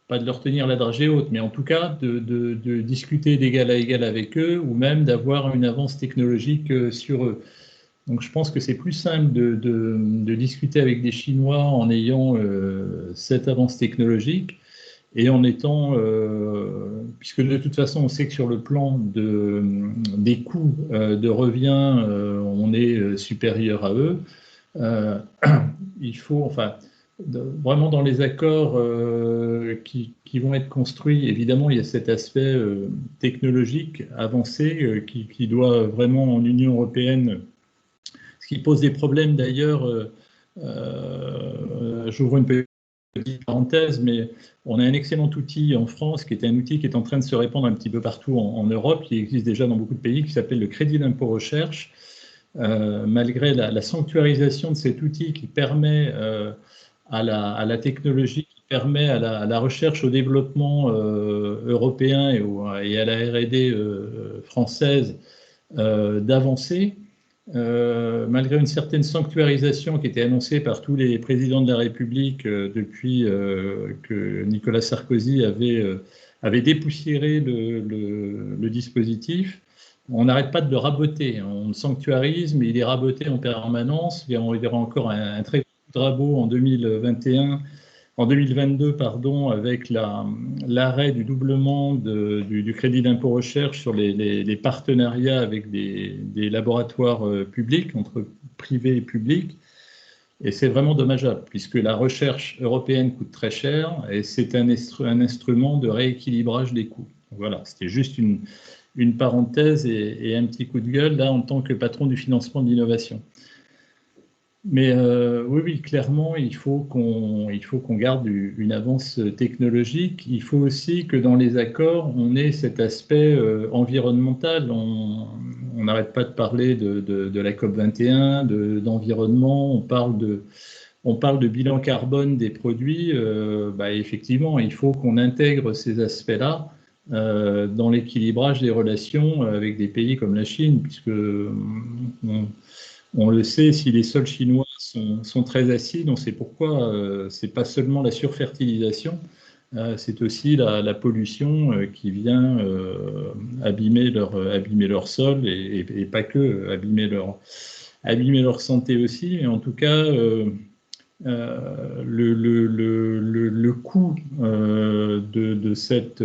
E: pas de leur tenir la dragée haute, mais en tout cas de discuter d'égal à égal avec eux ou même d'avoir une avance technologique sur eux. Donc je pense que c'est plus simple de discuter avec des Chinois en ayant cette avance technologique et en étant, puisque de toute façon on sait que sur le plan des coûts de revient, on est supérieur à eux. Il faut, enfin, vraiment dans les accords qui vont être construits, évidemment, il y a cet aspect technologique avancé qui doit vraiment en Union européenne, ce qui pose des problèmes d'ailleurs. J'ouvre une petite parenthèse, mais on a un excellent outil en France qui est un outil qui est en train de se répandre un petit peu partout en Europe, qui existe déjà dans beaucoup de pays, qui s'appelle le crédit d'impôt recherche. Malgré la sanctuarisation de cet outil qui permet à la technologie, qui permet à la recherche au développement européen et à la R&D française d'avancer, malgré une certaine sanctuarisation qui était annoncée par tous les présidents de la République depuis que Nicolas Sarkozy avait dépoussiéré le dispositif. On n'arrête pas de le raboter, on le sanctuarise, mais il est raboté en permanence. Il y aura encore un très gros coup de rabot en 2022, pardon, avec l'arrêt du doublement du crédit d'impôt recherche sur les partenariats avec des laboratoires publics, entre privés et publics. Et c'est vraiment dommageable, puisque la recherche européenne coûte très cher et c'est un instrument de rééquilibrage des coûts. Voilà, c'était juste une parenthèse et un petit coup de gueule, là, en tant que patron du financement de l'innovation. Mais oui, clairement, il faut qu'on garde une avance technologique. Il faut aussi que dans les accords, on ait cet aspect environnemental. On n'arrête pas de parler de la COP21, d'environnement, on parle de bilan carbone des produits. Effectivement, il faut qu'on intègre ces aspects-là dans l'équilibrage des relations avec des pays comme la Chine, puisque on le sait, si les sols chinois sont très acides, on sait pourquoi. C'est pas seulement la surfertilisation, c'est aussi la pollution qui vient abîmer leur sol et pas que, abîmer leur santé aussi. Mais en tout cas, le coût de cette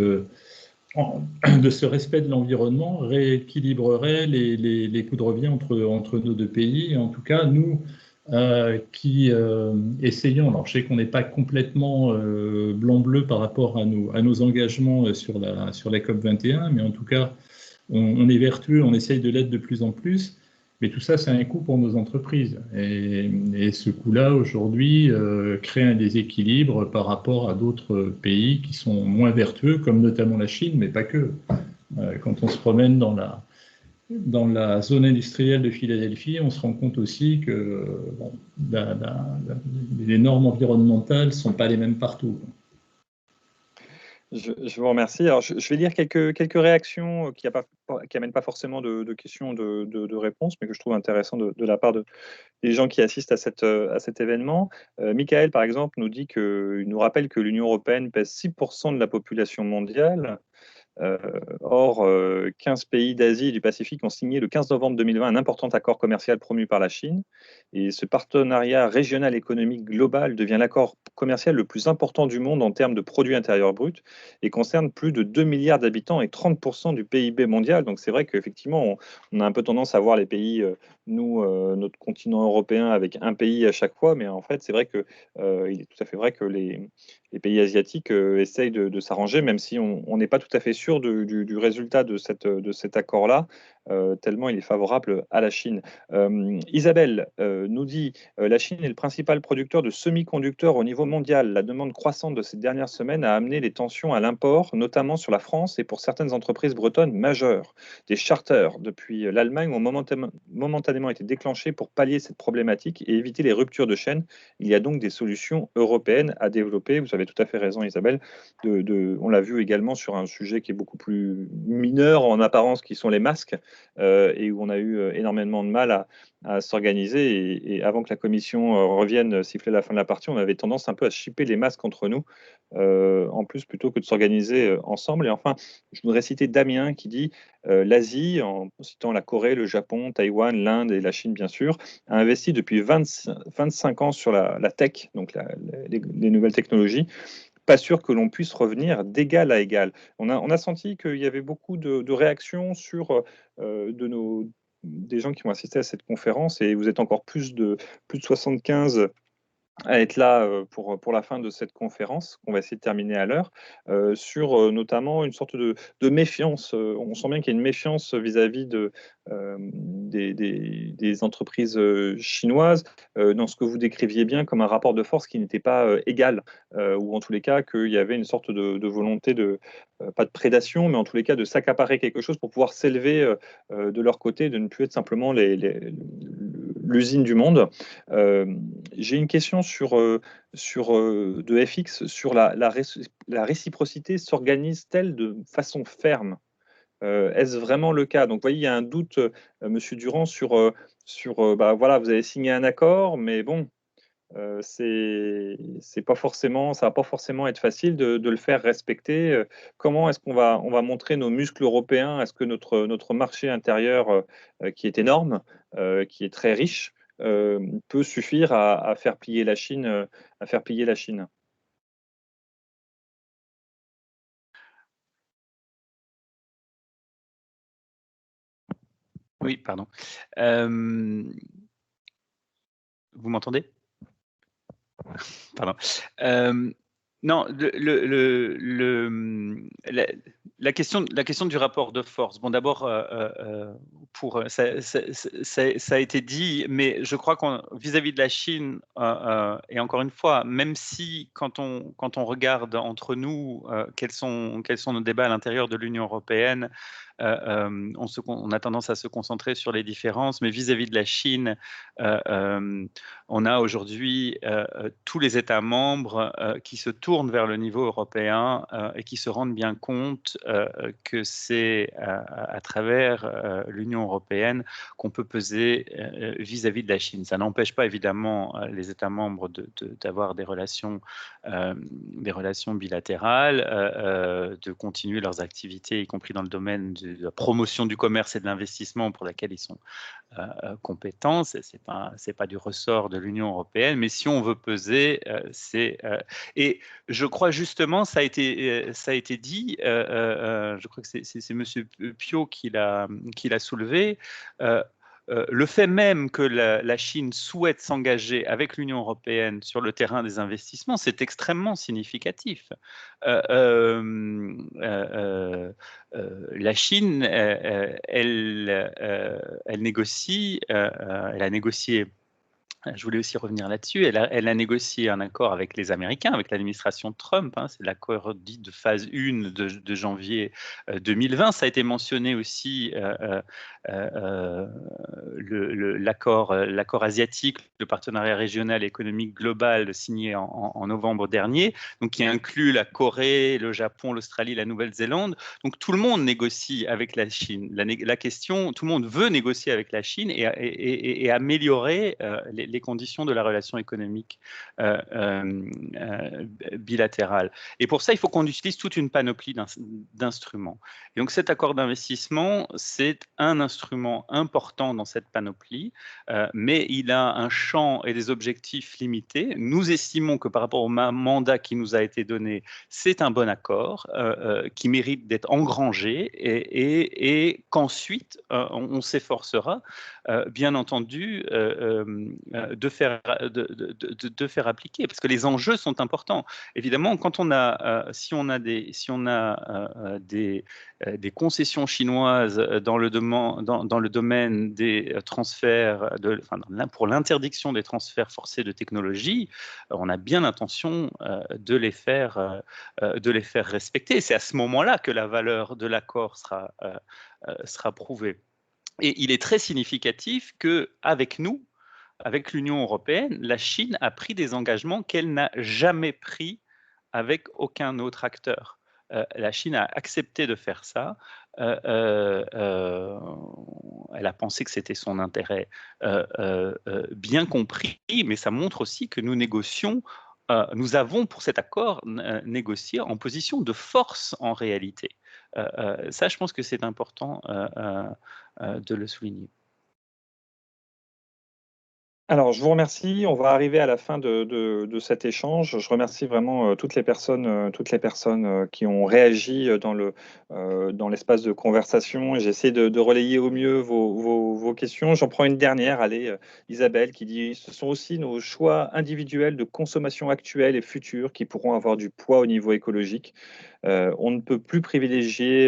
E: de ce respect de l'environnement rééquilibrerait les coûts de revient entre nos deux pays. Et en tout cas, nous qui essayons, alors je sais qu'on n'est pas complètement blanc-bleu par rapport à nos engagements sur la COP21, mais en tout cas, on est vertueux, on essaye de l'être de plus en plus. Mais tout ça, c'est un coût pour nos entreprises. Et ce coût-là, aujourd'hui, crée un déséquilibre par rapport à d'autres pays qui sont moins vertueux, comme notamment la Chine, mais pas que. Quand on se promène dans la zone industrielle de Philadelphie, on se rend compte aussi que bon, les normes environnementales ne sont pas les mêmes partout.
C: Je vous remercie. Alors, je vais lire quelques réactions qui n'amènent pas forcément de questions de réponses, mais que je trouve intéressant de la part des gens qui assistent à cet événement. Michael, par exemple, nous rappelle que l'Union européenne pèse 6% de la population mondiale. Or, 15 pays d'Asie et du Pacifique ont signé le 15 novembre 2020 un important accord commercial promu par la Chine. Et ce partenariat régional économique global devient l'accord commercial le plus important du monde en termes de produit intérieur brut et concerne plus de 2 milliards d'habitants et 30% du PIB mondial. Donc c'est vrai qu'effectivement, on a un peu tendance à voir les pays, notre continent européen, avec un pays à chaque fois. Mais en fait, c'est vrai que il est tout à fait vrai que les pays asiatiques essayent de s'arranger, même si on n'est pas tout à fait sûr du résultat de cet accord-là, tellement il est favorable à la Chine. Isabelle nous dit la Chine est le principal producteur de semi-conducteurs au niveau mondial. La demande croissante de ces dernières semaines a amené les tensions à l'import, notamment sur la France et pour certaines entreprises bretonnes majeures. Des charters depuis l'Allemagne ont momentanément été déclenchés pour pallier cette problématique et éviter les ruptures de chaîne. Il y a donc des solutions européennes à développer. Vous avez tout à fait raison, Isabelle. On l'a vu également sur un sujet qui est beaucoup plus mineur en apparence, qui sont les masques, et où on a eu énormément de mal à s'organiser. Et avant que la commission revienne siffler la fin de la partie, on avait tendance un peu à shipper les masques entre nous, en plus, plutôt que de s'organiser ensemble. Et enfin, je voudrais citer Damien qui dit l'Asie, en citant la Corée, le Japon, Taïwan, l'Inde et la Chine, bien sûr, a investi depuis 25 ans sur la tech, donc les nouvelles technologies. Pas sûr que l'on puisse revenir d'égal à égal. On a senti qu'il y avait beaucoup de réactions sur des gens qui ont assisté à cette conférence, et vous êtes encore plus de 75 à être là pour la fin de cette conférence, qu'on va essayer de terminer à l'heure, sur notamment une sorte de méfiance. On sent bien qu'il y a une méfiance vis-à-vis des entreprises chinoises, dans ce que vous décriviez bien comme un rapport de force qui n'était pas égal, ou en tous les cas qu'il y avait une sorte de volonté pas de prédation, mais en tous les cas de s'accaparer quelque chose pour pouvoir s'élever de leur côté, de ne plus être simplement l'usine du monde. J'ai une question de FX sur la réciprocité s'organise-t-elle de façon ferme? Est-ce vraiment le cas? Donc, vous voyez, il y a un doute, Monsieur Durand, sur voilà, vous avez signé un accord, mais bon, c'est pas forcément, ça va pas forcément être facile de le faire respecter. Comment est-ce qu'on va montrer nos muscles européens? Est-ce que notre marché intérieur, qui est énorme, qui est très riche, peut suffire à faire plier la Chine,
B: Oui, pardon. Vous m'entendez? Pardon. Non, la question du rapport de force. Bon, d'abord, ça a été dit, mais je crois qu'on vis-à-vis de la Chine, et encore une fois, même si quand on regarde entre nous quels sont nos débats à l'intérieur de l'Union européenne, on a tendance à se concentrer sur les différences, mais vis-à-vis de la Chine, on a aujourd'hui tous les États membres qui se tournent vers le niveau européen et qui se rendent bien compte que c'est à travers l'Union européenne qu'on peut peser vis-à-vis de la Chine. Ça n'empêche pas évidemment les États membres d'avoir des relations bilatérales, de continuer leurs activités, y compris dans le domaine de la promotion du commerce et de l'investissement pour laquelle ils sont compétents. C'est pas du ressort de l'Union européenne, mais si on veut peser, et je crois justement, ça a été dit, je crois que c'est M. Pio qui l'a soulevé, le fait même que la Chine souhaite s'engager avec l'Union européenne sur le terrain des investissements, c'est extrêmement significatif. La Chine, elle négocie, elle a négocié. Je voulais aussi revenir là-dessus. Elle a négocié un accord avec les Américains, avec l'administration Trump. C'est l'accord dit de phase 1 de janvier 2020. Ça a été mentionné aussi l'accord asiatique, le partenariat régional et économique global signé en novembre dernier, donc qui inclut la Corée, le Japon, l'Australie, la Nouvelle-Zélande. Donc tout le monde négocie avec la Chine. La question, tout le monde veut négocier avec la Chine et améliorer les conditions de la relation économique bilatérale. Et pour ça, il faut qu'on utilise toute une panoplie d'instruments. Et donc cet accord d'investissement, c'est un instrument important dans cette panoplie, mais il a un champ et des objectifs limités. Nous estimons que par rapport au mandat qui nous a été donné, c'est un bon accord qui mérite d'être engrangé et qu'ensuite on s'efforcera, bien entendu, de faire appliquer, parce que les enjeux sont importants. Évidemment, quand on a, si on a des concessions chinoises dans le domaine des transferts, pour l'interdiction des transferts forcés de technologie, on a bien l'intention de les faire respecter. C'est à ce moment-là que la valeur de l'accord sera prouvée. Et il est très significatif qu'avec nous, avec l'Union européenne, la Chine a pris des engagements qu'elle n'a jamais pris avec aucun autre acteur. La Chine a accepté de faire ça. Elle a pensé que c'était son intérêt bien compris, mais ça montre aussi que nous négocions. Nous avons pour cet accord négocié en position de force en réalité. Ça, je pense que c'est important de le souligner.
C: Alors, je vous remercie. On va arriver à la fin de cet échange. Je remercie vraiment toutes les personnes qui ont réagi dans l'espace de conversation. J'essaie de relayer au mieux vos questions. J'en prends une dernière. Allez, Isabelle, qui dit « Ce sont aussi nos choix individuels de consommation actuels et futurs qui pourront avoir du poids au niveau écologique. On ne peut plus privilégier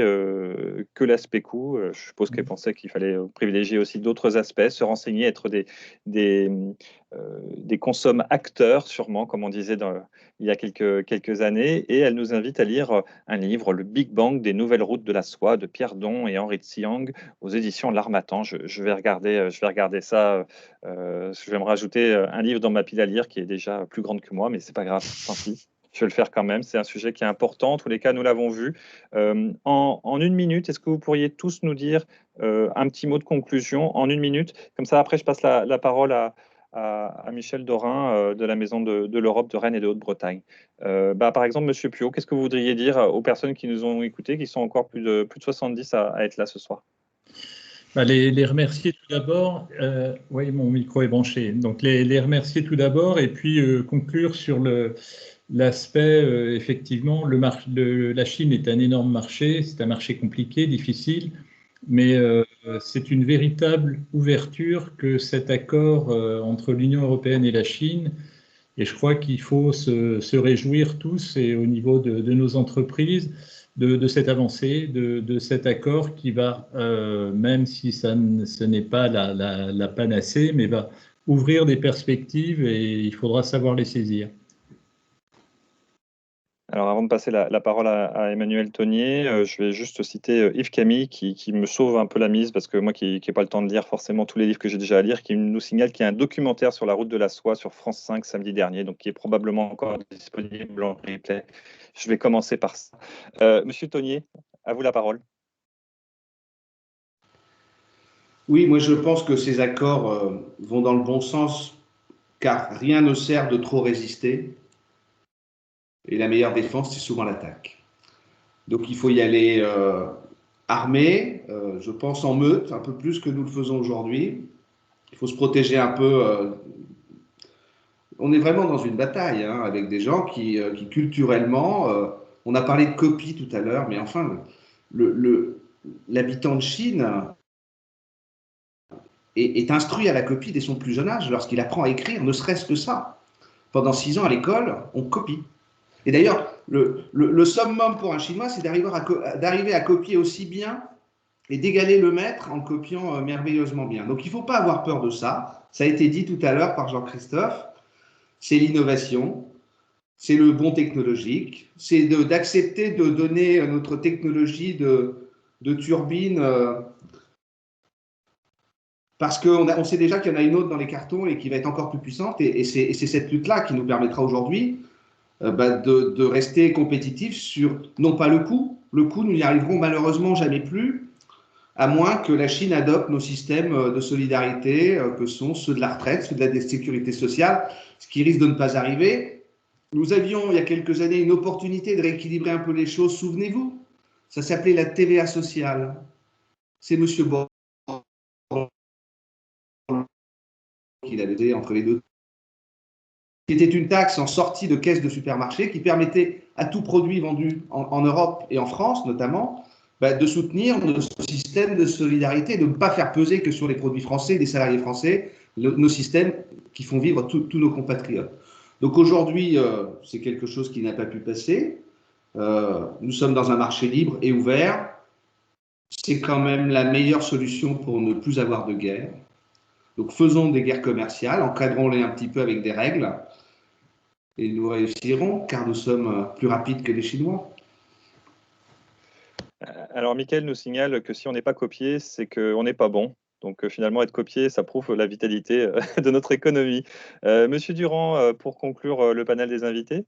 C: que l'aspect coût. Je suppose qu'elle pensait qu'il fallait privilégier aussi d'autres aspects, se renseigner, être des consommes acteurs, sûrement, comme on disait il y a quelques années. Et elle nous invite à lire un livre, Le Big Bang des nouvelles routes de la soie, de Pierre Don et Henri Tsiang, aux éditions L'Harmattan. Je vais regarder ça. Je vais me rajouter un livre dans ma pile à lire qui est déjà plus grande que moi, mais c'est pas grave, tant pis. Je vais le faire quand même. C'est un sujet qui est important. En tous les cas, nous l'avons vu. En une minute, est-ce que vous pourriez tous nous dire un petit mot de conclusion en une minute? Comme ça, après, je passe la parole à Michel Dorin de la Maison de l'Europe de Rennes et de Haute-Bretagne. Par exemple, Monsieur Pio, qu'est-ce que vous voudriez dire aux personnes qui nous ont écoutés, qui sont encore plus de 70 à être là ce soir?
E: Les remercier tout d'abord. Oui, mon micro est branché. Donc, les remercier tout d'abord et puis conclure sur l'aspect, effectivement, la Chine est un énorme marché, c'est un marché compliqué, difficile, mais c'est une véritable ouverture que cet accord entre l'Union européenne et la Chine, et je crois qu'il faut se réjouir tous, et au niveau de nos entreprises, de cette avancée, de cet accord qui va, même si ce n'est pas la panacée, mais va ouvrir des perspectives et il faudra savoir les saisir.
C: Alors, avant de passer la parole à Emmanuel Tonnier, je vais juste citer Yves Camille qui me sauve un peu la mise, parce que moi qui n'ai pas le temps de lire forcément tous les livres que j'ai déjà à lire, qui nous signale qu'il y a un documentaire sur la route de la soie sur France 5 samedi dernier, donc qui est probablement encore disponible en replay. Je vais commencer par ça. Monsieur Tonnier, à vous la parole.
D: Oui, moi je pense que ces accords vont dans le bon sens, car rien ne sert de trop résister. Et la meilleure défense, c'est souvent l'attaque. Donc il faut y aller armé, je pense en meute, un peu plus que nous le faisons aujourd'hui. Il faut se protéger un peu. On est vraiment dans une bataille avec des gens qui culturellement, on a parlé de copie tout à l'heure, mais enfin, l'habitant de Chine est instruit à la copie dès son plus jeune âge, lorsqu'il apprend à écrire, ne serait-ce que ça. Pendant 6 ans à l'école, on copie. Et d'ailleurs, le summum pour un Chinois, c'est d'arriver à copier aussi bien et d'égaler le maître en copiant merveilleusement bien. Donc il ne faut pas avoir peur de ça. Ça a été dit tout à l'heure par Jean-Christophe. C'est l'innovation, c'est le bond technologique, c'est d'accepter de donner notre technologie de turbine parce qu'on sait déjà qu'il y en a une autre dans les cartons et qui va être encore plus puissante. Et c'est cette lutte-là qui nous permettra aujourd'hui de rester compétitifs sur, non pas le coût, nous n'y arriverons malheureusement jamais plus, à moins que la Chine adopte nos systèmes de solidarité, que sont ceux de la retraite, ceux de la sécurité sociale, ce qui risque de ne pas arriver. Nous avions, il y a quelques années, une opportunité de rééquilibrer un peu les choses, souvenez-vous. Ça s'appelait la TVA sociale. C'est M. Borloo qui l'avait fait entre les deux. C'était une taxe en sortie de caisse de supermarché qui permettait à tout produit vendu en Europe et en France notamment de soutenir notre système de solidarité, de ne pas faire peser que sur les produits français, des salariés français, nos systèmes qui font vivre tous nos compatriotes. Donc aujourd'hui, c'est quelque chose qui n'a pas pu passer. Nous sommes dans un marché libre et ouvert. C'est quand même la meilleure solution pour ne plus avoir de guerre. Donc faisons des guerres commerciales, encadrons-les un petit peu avec des règles. Et nous réussirons, car nous sommes plus rapides que les Chinois.
C: Alors, Mickaël nous signale que si on n'est pas copié, c'est qu'on n'est pas bon. Donc, finalement, être copié, ça prouve la vitalité de notre économie. Monsieur Durand, pour conclure le panel des invités.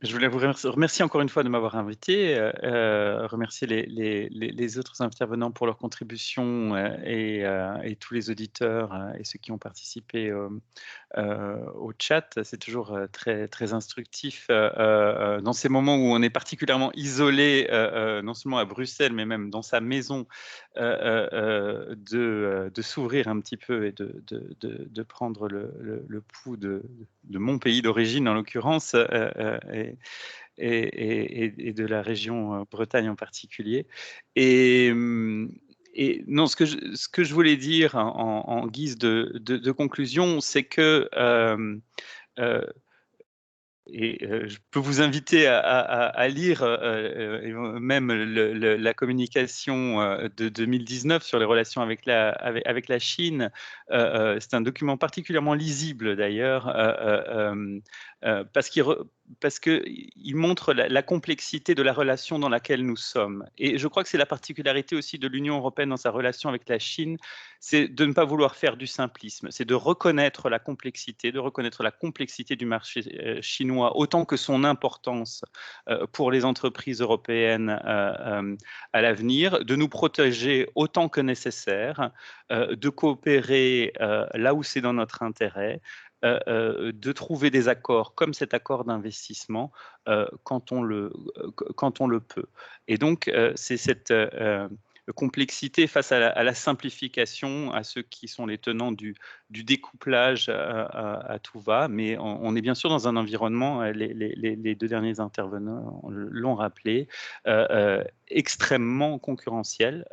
B: Je voulais vous remercier encore une fois de m'avoir invité, remercier les autres intervenants pour leur contribution et tous les auditeurs et ceux qui ont participé au chat. C'est toujours très, très instructif dans ces moments où on est particulièrement isolé, non seulement à Bruxelles, mais même dans sa maison, de s'ouvrir un petit peu et de prendre le pouls de mon pays d'origine, en l'occurrence, et de la région Bretagne en particulier. Et non, ce que je voulais dire en guise de conclusion, c'est que je peux vous inviter à lire même la communication de 2019 sur les relations avec la Chine. C'est un document particulièrement lisible d'ailleurs, parce qu'il montre la complexité de la relation dans laquelle nous sommes. Et je crois que c'est la particularité aussi de l'Union européenne dans sa relation avec la Chine, c'est de ne pas vouloir faire du simplisme, c'est de reconnaître la complexité du marché chinois, autant que son importance pour les entreprises européennes à l'avenir, de nous protéger autant que nécessaire, de coopérer là où c'est dans notre intérêt, de trouver des accords comme cet accord d'investissement quand on le peut. Et donc, c'est cette complexité face à la simplification, à ceux qui sont les tenants du découplage à tout va, mais on est bien sûr dans un environnement, les deux derniers intervenants l'ont rappelé, extrêmement concurrentiel,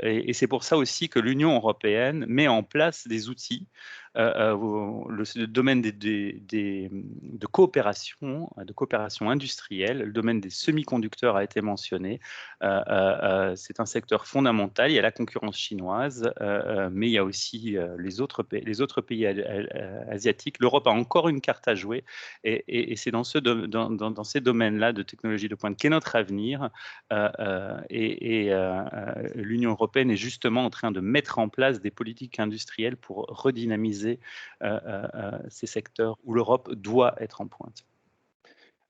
B: et c'est pour ça aussi que l'Union européenne met en place des outils, le domaine de coopération industrielle, le domaine des semi-conducteurs a été mentionné. C'est un secteur fondamental. Il y a la concurrence chinoise, mais il y a aussi les autres pays asiatiques. L'Europe a encore une carte à jouer, et c'est dans ces domaines-là de technologie de pointe qu'est notre avenir. L'Union européenne est justement en train de mettre en place des politiques industrielles pour redynamiser ces secteurs où l'Europe doit être en pointe.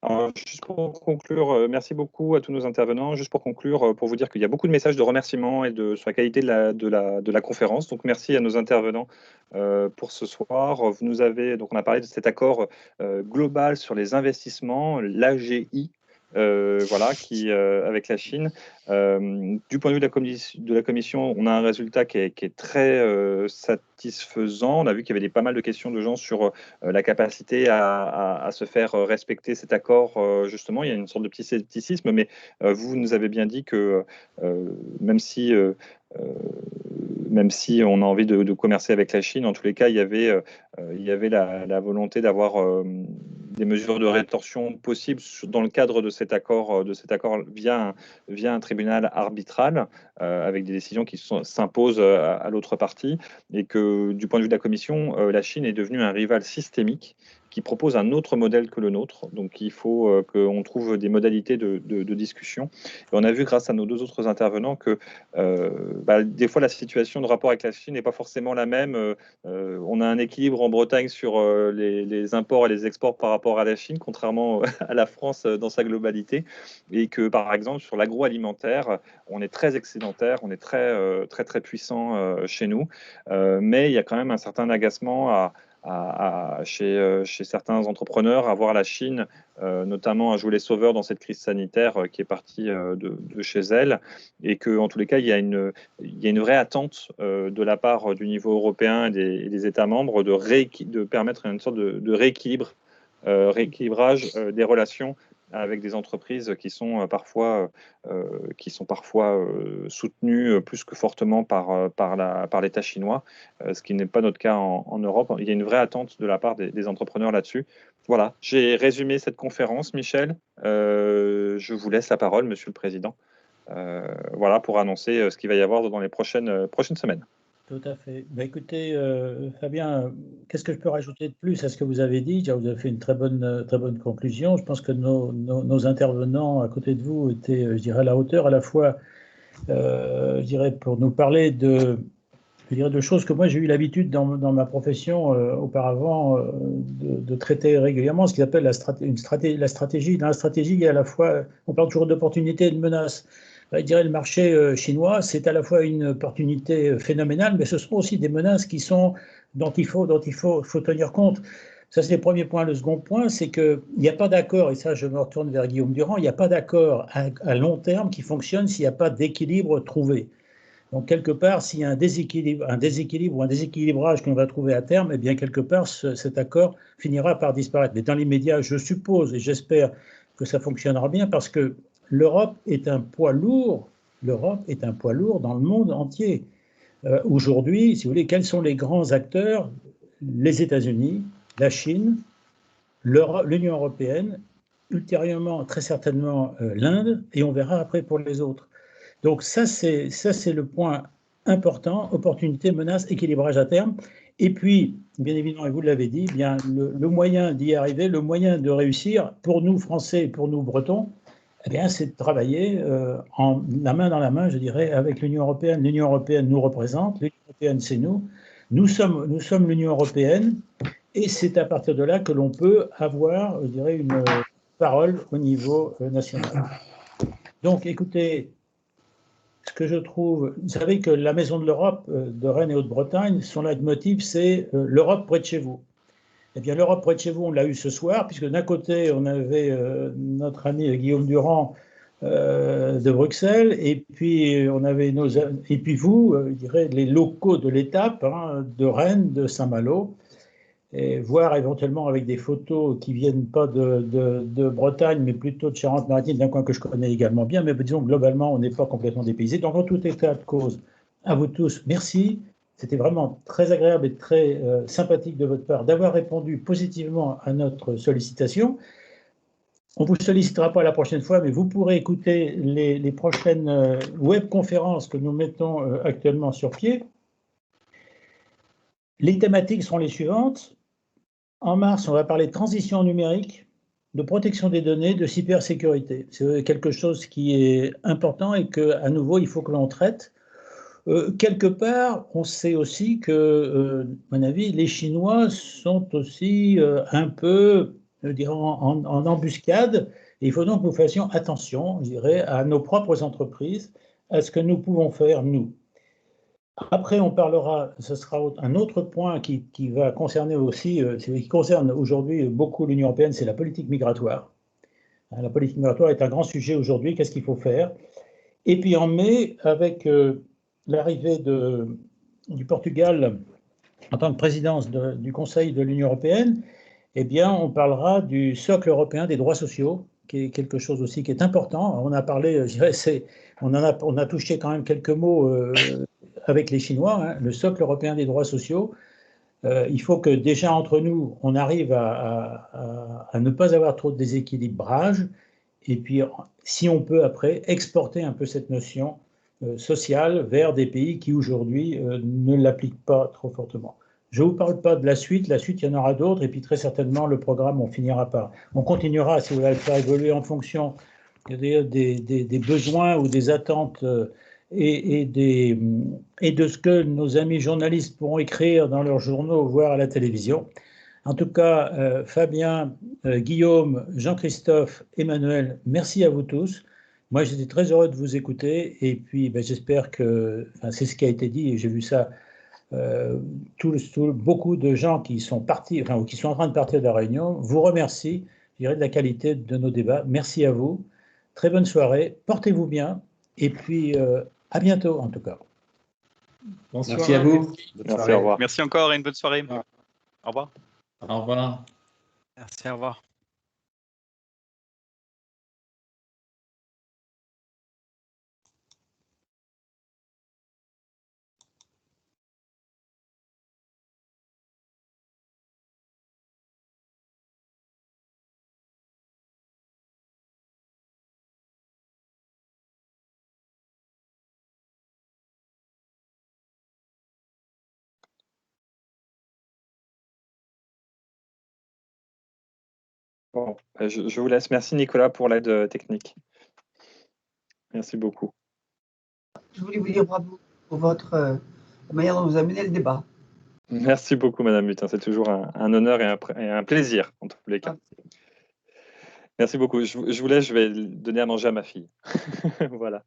C: Alors, juste pour conclure, merci beaucoup à tous nos intervenants. Juste pour conclure, pour vous dire qu'il y a beaucoup de messages de remerciements et sur la qualité de la conférence. Donc, merci à nos intervenants pour ce soir. Donc, on a parlé de cet accord global sur les investissements, l'AGI, voilà, avec la Chine. Du point de vue de la Commission, on a un résultat qui est très satisfaisant. On a vu qu'il y avait pas mal de questions de gens sur la capacité à se faire respecter cet accord. Justement, il y a une sorte de petit scepticisme, mais vous nous avez bien dit que même si on a envie de commercer avec la Chine, en tous les cas, il y avait la volonté d'avoir des mesures de rétorsion possibles dans le cadre de cet accord via un tribunal arbitral, avec des décisions qui s'imposent à l'autre partie, et que du point de vue de la Commission, la Chine est devenue un rival systémique qui propose un autre modèle que le nôtre. Donc il faut qu'on trouve des modalités de discussion. Et on a vu grâce à nos deux autres intervenants que des fois la situation de rapport avec la Chine n'est pas forcément la même. On a un équilibre en Bretagne sur les imports et les exports par rapport à la Chine, contrairement à la France dans sa globalité. Et que par exemple sur l'agroalimentaire, on est très excédentaire, on est très puissant chez nous. Mais il y a quand même un certain agacement chez certains entrepreneurs à voir la Chine notamment à jouer les sauveurs dans cette crise sanitaire qui est partie de chez elle, et que en tous les cas il y a une vraie attente de la part du niveau européen et des États membres de permettre une sorte de rééquilibrage des relations avec des entreprises qui sont parfois soutenues plus que fortement par l'État chinois, ce qui n'est pas notre cas en Europe. Il y a une vraie attente de la part des entrepreneurs là-dessus. Voilà, j'ai résumé cette conférence, Michel. Je vous laisse la parole, Monsieur le Président, voilà, pour annoncer ce qu'il va y avoir dans les prochaines semaines.
A: Tout à fait. Écoutez, Fabien, qu'est-ce que je peux rajouter de plus à ce que vous avez dit? Vous avez fait une très bonne conclusion. Je pense que nos intervenants à côté de vous étaient, je dirais, à la hauteur, à la fois, je dirais, pour nous parler de choses que moi j'ai eu l'habitude dans ma profession auparavant de traiter régulièrement, ce qu'ils appellent la stratégie. Dans la stratégie, il y a à la fois, on parle toujours d'opportunités et de menaces. Je dirais le marché chinois, c'est à la fois une opportunité phénoménale, mais ce sont aussi des menaces dont il faut tenir compte. Ça, c'est le premier point. Le second point, c'est qu'il n'y a pas d'accord, et ça, je me retourne vers Guillaume Durand, il n'y a pas d'accord à long terme qui fonctionne s'il n'y a pas d'équilibre trouvé. Donc, quelque part, s'il y a un déséquilibre ou un déséquilibrage qu'on va trouver à terme, eh bien, quelque part, cet accord finira par disparaître. Mais dans l'immédiat, je suppose et j'espère que ça fonctionnera bien parce que l'Europe est un poids lourd. L'Europe est un poids lourd dans le monde entier. Aujourd'hui, si vous voulez, quels sont les grands acteurs? Les États-Unis, la Chine, l'Union européenne, ultérieurement, très certainement, l'Inde, et on verra après pour les autres. Donc ça, c'est le point important, opportunité, menace, équilibrage à terme. Et puis, bien évidemment, et vous l'avez dit, bien, le moyen d'y arriver, le moyen de réussir, pour nous Français, pour nous Bretons, eh bien, c'est de travailler la main dans la main, je dirais, avec l'Union européenne. L'Union européenne nous représente, l'Union européenne, c'est nous. Nous sommes l'Union européenne, et c'est à partir de là que l'on peut avoir, je dirais, une parole au niveau national. Donc, écoutez, ce que je trouve, vous savez que la Maison de l'Europe de Rennes et Haute-Bretagne, son leitmotiv, c'est l'Europe près de chez vous. Eh bien, l'Europe près de chez vous, on l'a eu ce soir, puisque d'un côté, on avait notre ami Guillaume Durand de Bruxelles, et puis on avait et puis vous, je dirais, les locaux de l'étape, hein, de Rennes, de Saint-Malo, et voir éventuellement avec des photos qui ne viennent pas de Bretagne, mais plutôt de Charente-Maritime, d'un coin que je connais également bien, mais disons globalement, on n'est pas complètement dépaysé. Donc, en tout état de cause, à vous tous, merci. C'était vraiment très agréable et très sympathique de votre part d'avoir répondu positivement à notre sollicitation. On ne vous sollicitera pas la prochaine fois, mais vous pourrez écouter les prochaines webconférences que nous mettons actuellement sur pied. Les thématiques seront les suivantes. En mars, on va parler de transition numérique, de protection des données, de cybersécurité. C'est quelque chose qui est important et qu'à nouveau, il faut que l'on traite. Quelque part, on sait aussi que, à mon avis, les Chinois sont aussi un peu, je dirais, en embuscade. Et il faut donc que nous fassions attention, je dirais, à nos propres entreprises, à ce que nous pouvons faire, nous. Après, on parlera, ce sera un autre point qui va concerner aussi, qui concerne aujourd'hui beaucoup l'Union européenne, c'est la politique migratoire. La politique migratoire est un grand sujet aujourd'hui. Qu'est-ce qu'il faut faire? Et puis en mai, avec l'arrivée du Portugal en tant que présidence du Conseil de l'Union européenne, eh bien, on parlera du socle européen des droits sociaux, qui est quelque chose aussi qui est important. On a parlé, je dirais, on a touché quand même quelques mots avec les Chinois, hein, le socle européen des droits sociaux. Il faut que déjà entre nous, on arrive à ne pas avoir trop de déséquilibrage, et puis si on peut après exporter un peu cette notion sociale vers des pays qui aujourd'hui ne l'appliquent pas trop fortement. Je ne vous parle pas de la suite, il y en aura d'autres, et puis très certainement le programme, on continuera, si vous voulez, à le faire évoluer en fonction des besoins ou des attentes et de ce que nos amis journalistes pourront écrire dans leurs journaux, voire à la télévision. En tout cas, Fabien, Guillaume, Jean-Christophe, Emmanuel, merci à vous tous. Moi, j'étais très heureux de vous écouter, et puis j'espère que, c'est ce qui a été dit, et j'ai vu ça, beaucoup de gens qui sont partis, ou qui sont en train de partir de la réunion, vous remercie, je dirais, de la qualité de nos débats. Merci à vous. Très bonne soirée. Portez-vous bien. Et puis, à bientôt, en tout cas.
E: Bonsoir.
D: Merci à vous.
C: Merci, au revoir.
B: Merci encore et une bonne soirée. Au revoir.
E: Au revoir.
B: Merci, au revoir.
C: Bon, je vous laisse. Merci Nicolas pour l'aide technique. Merci beaucoup.
F: Je voulais vous dire bravo pour votre manière dont vous amenez le débat.
C: Merci beaucoup Madame Mutin, c'est toujours un honneur et un plaisir en tous les cas. Merci beaucoup. Je vous laisse, je vais donner à manger à ma fille. Voilà.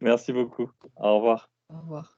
C: Merci beaucoup. Au revoir.
F: Au revoir.